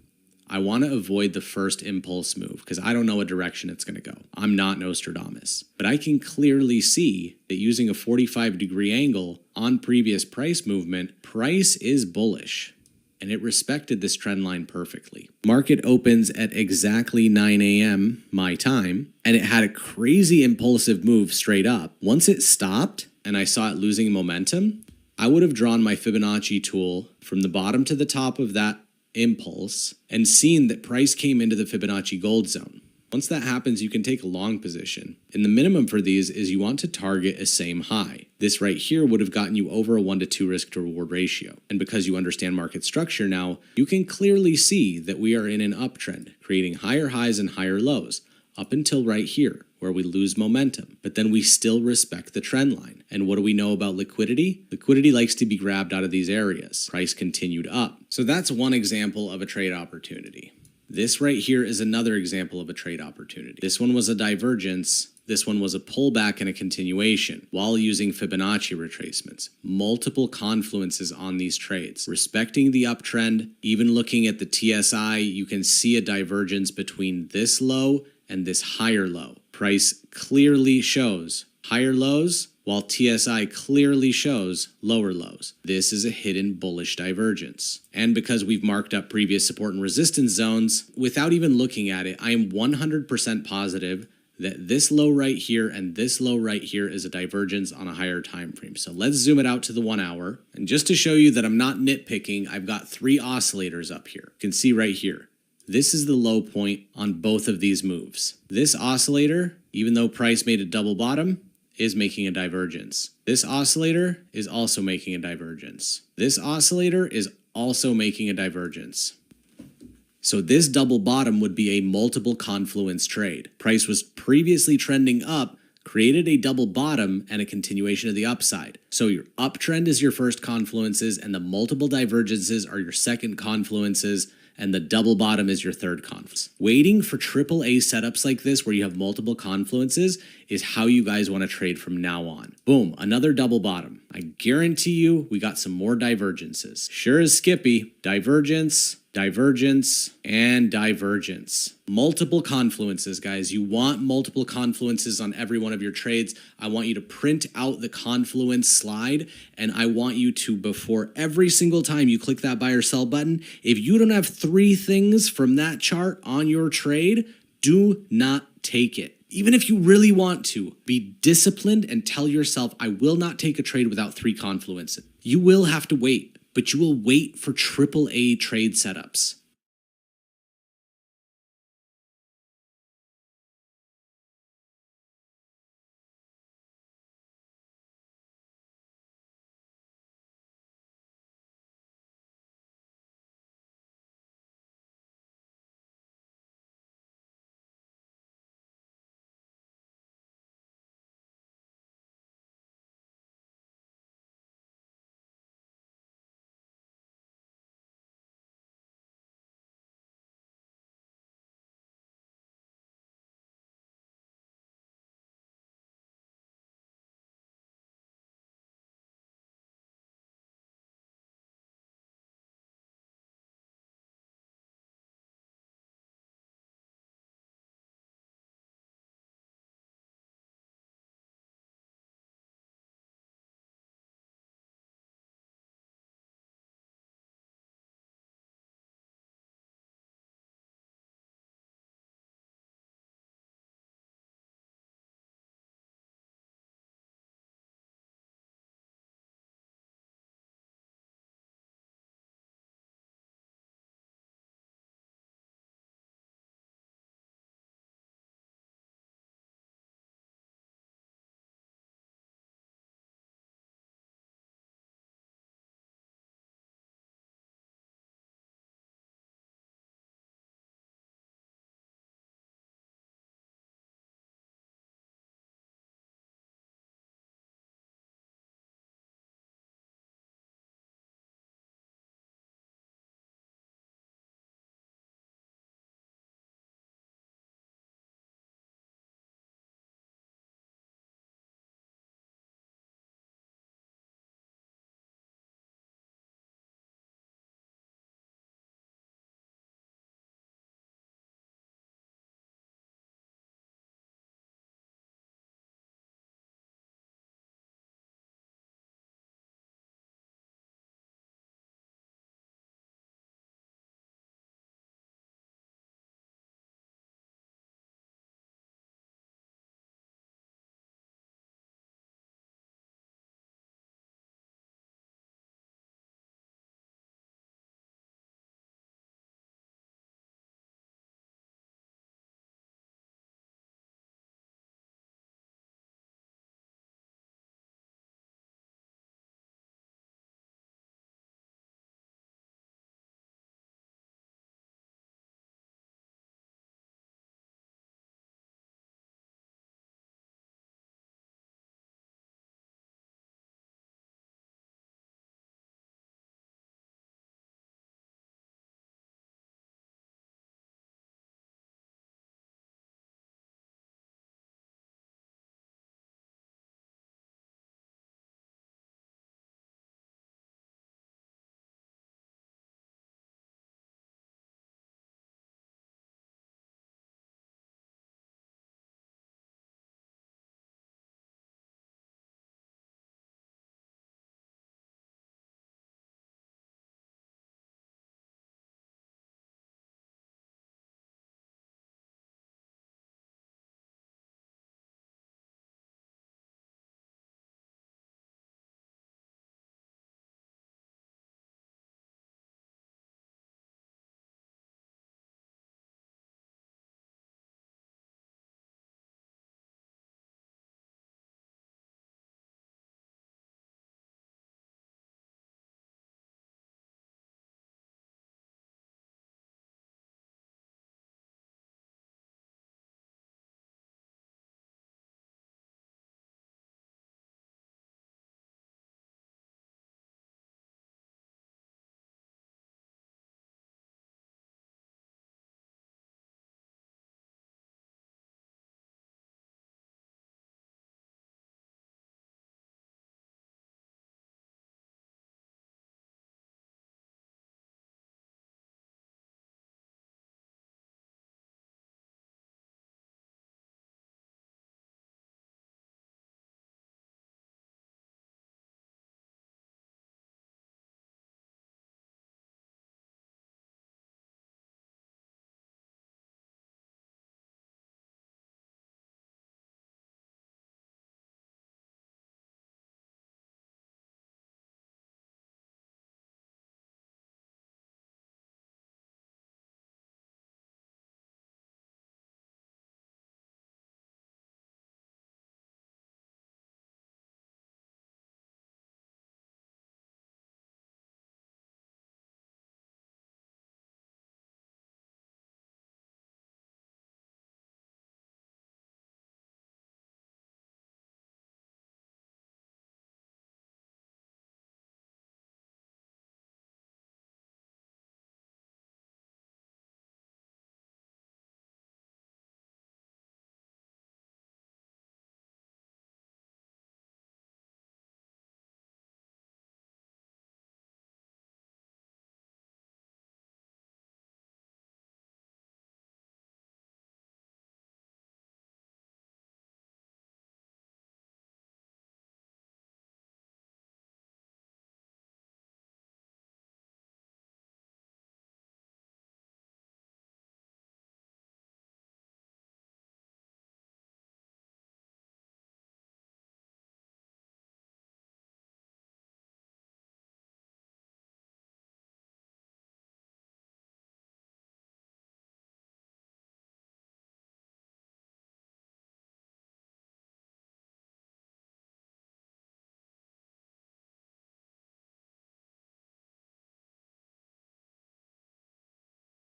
I want to avoid the first impulse move because I don't know what direction it's going to go. I'm not Nostradamus. But I can clearly see that using a 45-degree angle on previous price movement, price is bullish. And it respected this trend line perfectly. Market opens at exactly 9 a.m. my time, and it had a crazy impulsive move straight up. Once it stopped and I saw it losing momentum, I would have drawn my Fibonacci tool from the bottom to the top of that impulse and seen that price came into the Fibonacci gold zone. Once that happens, you can take a long position. And the minimum for these is you want to target a same high. This right here would have gotten you over a 1 to 2 risk to reward ratio. And because you understand market structure now, you can clearly see that we are in an uptrend, creating higher highs and higher lows up until right here, where we lose momentum, but then we still respect the trend line. And what do we know about liquidity? Liquidity likes to be grabbed out of these areas. Price continued up. So that's one example of a trade opportunity. This right here is another example of a trade opportunity. This one was a divergence. This one was a pullback and a continuation while using Fibonacci retracements. Multiple confluences on these trades. Respecting the uptrend, even looking at the TSI, you can see a divergence between this low and this higher low. Price clearly shows higher lows, while TSI clearly shows lower lows. This is a hidden bullish divergence. And because we've marked up previous support and resistance zones, without even looking at it, I am 100% positive that this low right here and this low right here is a divergence on a higher time frame. So let's zoom it out to the 1 hour. And just to show you that I'm not nitpicking, I've got 3 oscillators up here. You can see right here. This is the low point on both of these moves. This oscillator, even though price made a double bottom, is making a divergence. This oscillator is also making a divergence. This oscillator is also making a divergence. So this double bottom would be a multiple confluence trade. Price was previously trending up, created a double bottom and a continuation of the upside. So your uptrend is your first confluences and the multiple divergences are your second confluences, and the double bottom is your third confluence. Waiting for AAA setups like this where you have multiple confluences is how you guys want to trade from now on. Boom, another double bottom. I guarantee you we got some more divergences. Sure as Skippy, divergence, divergence, and divergence. Multiple confluences, guys. You want multiple confluences on every one of your trades. I want you to print out the confluence slide, and I want you to, before every single time you click that buy or sell button, if you don't have 3 things from that chart on your trade, do not take it. Even if you really want to, be disciplined and tell yourself, I will not take a trade without 3 confluences. You will have to wait, but you will wait for AAA trade setups.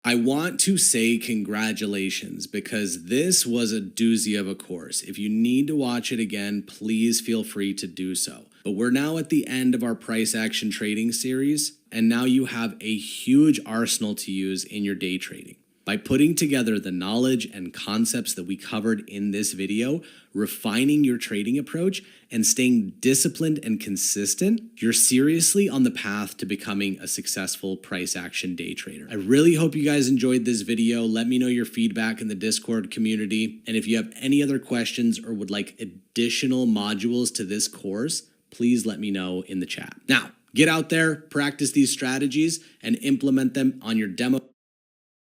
I want to say congratulations because this was a doozy of a course. If you need to watch it again, please feel free to do so. But we're now at the end of our price action trading series, and now you have a huge arsenal to use in your day trading. By putting together the knowledge and concepts that we covered in this video, refining your trading approach, and staying disciplined and consistent, you're seriously on the path to becoming a successful price action day trader. I really hope you guys enjoyed this video. Let me know your feedback in the Discord community. And if you have any other questions or would like additional modules to this course, please let me know in the chat. Now, get out there, practice these strategies, and implement them on your demo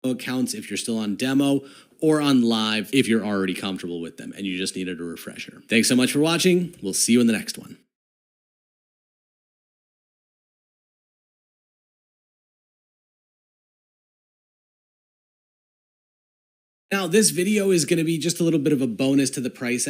accounts if you're still on demo, or on live if you're already comfortable with them and you just needed a refresher. Thanks so much for watching. We'll see you in the next one. Now, this video is going to be just a little bit of a bonus to the price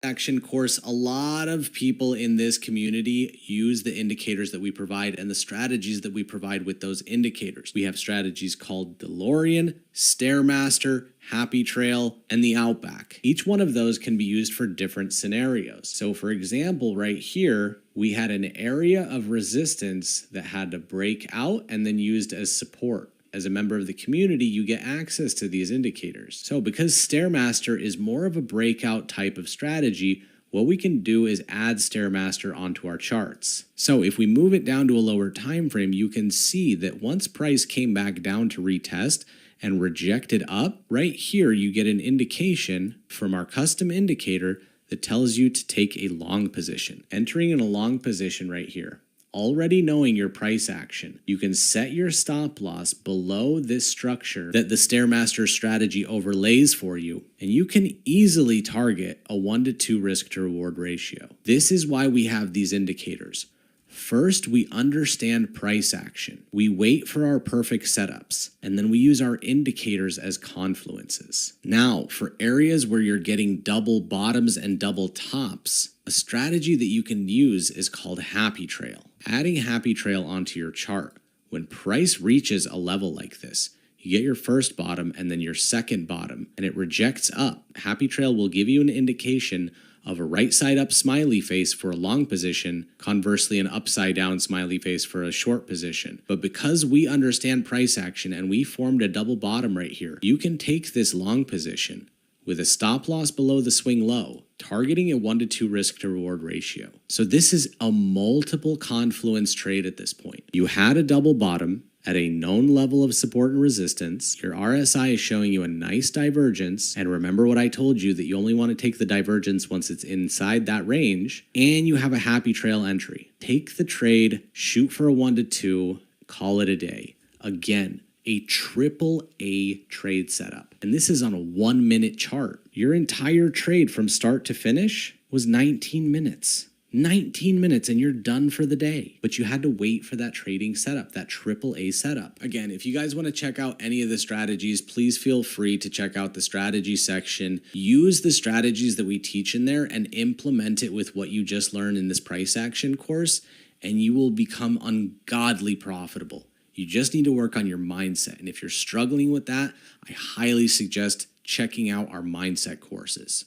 action course. A lot of people in this community use the indicators that we provide and the strategies that we provide with those indicators. We have strategies called DeLorean, Stairmaster, Happy Trail, and the Outback. Each one of those can be used for different scenarios. So for example, right here, we had an area of resistance that had to break out and then used as support. As a member of the community, you get access to these indicators. So because Stairmaster is more of a breakout type of strategy, what we can do is add Stairmaster onto our charts. So if we move it down to a lower time frame, you can see that once price came back down to retest and rejected up, right here you get an indication from our custom indicator that tells you to take a long position. Entering in a long position right here. Already knowing your price action, you can set your stop loss below this structure that the Stairmaster strategy overlays for you, and you can easily target a 1-to-2 risk to reward ratio. This is why we have these indicators. First, we understand price action. We wait for our perfect setups, and then we use our indicators as confluences. Now, for areas where you're getting double bottoms and double tops, a strategy that you can use is called Happy Trail. Adding Happy Trail onto your chart. When price reaches a level like this, you get your first bottom and then your second bottom, and it rejects up. Happy Trail will give you an indication of a right side up smiley face for a long position, conversely an upside down smiley face for a short position. But because we understand price action and we formed a double bottom right here, you can take this long position with a stop loss below the swing low, targeting a 1-to-2 risk to reward ratio. So this is a multiple confluence trade at this point. You had a double bottom at a known level of support and resistance. Your RSI is showing you a nice divergence. And remember what I told you, that you only want to take the divergence once it's inside that range. And you have a Happy Trail entry. Take the trade, shoot for a 1-to-2, call it a day. Again, a AAA trade setup. And this is on a 1-minute chart. Your entire trade from start to finish was 19 minutes. 19 minutes and you're done for the day. But you had to wait for that trading setup, that AAA setup. Again, if you guys want to check out any of the strategies, please feel free to check out the strategy section. Use the strategies that we teach in there and implement it with what you just learned in this price action course, and you will become ungodly profitable. You just need to work on your mindset. And if you're struggling with that, I highly suggest checking out our mindset courses.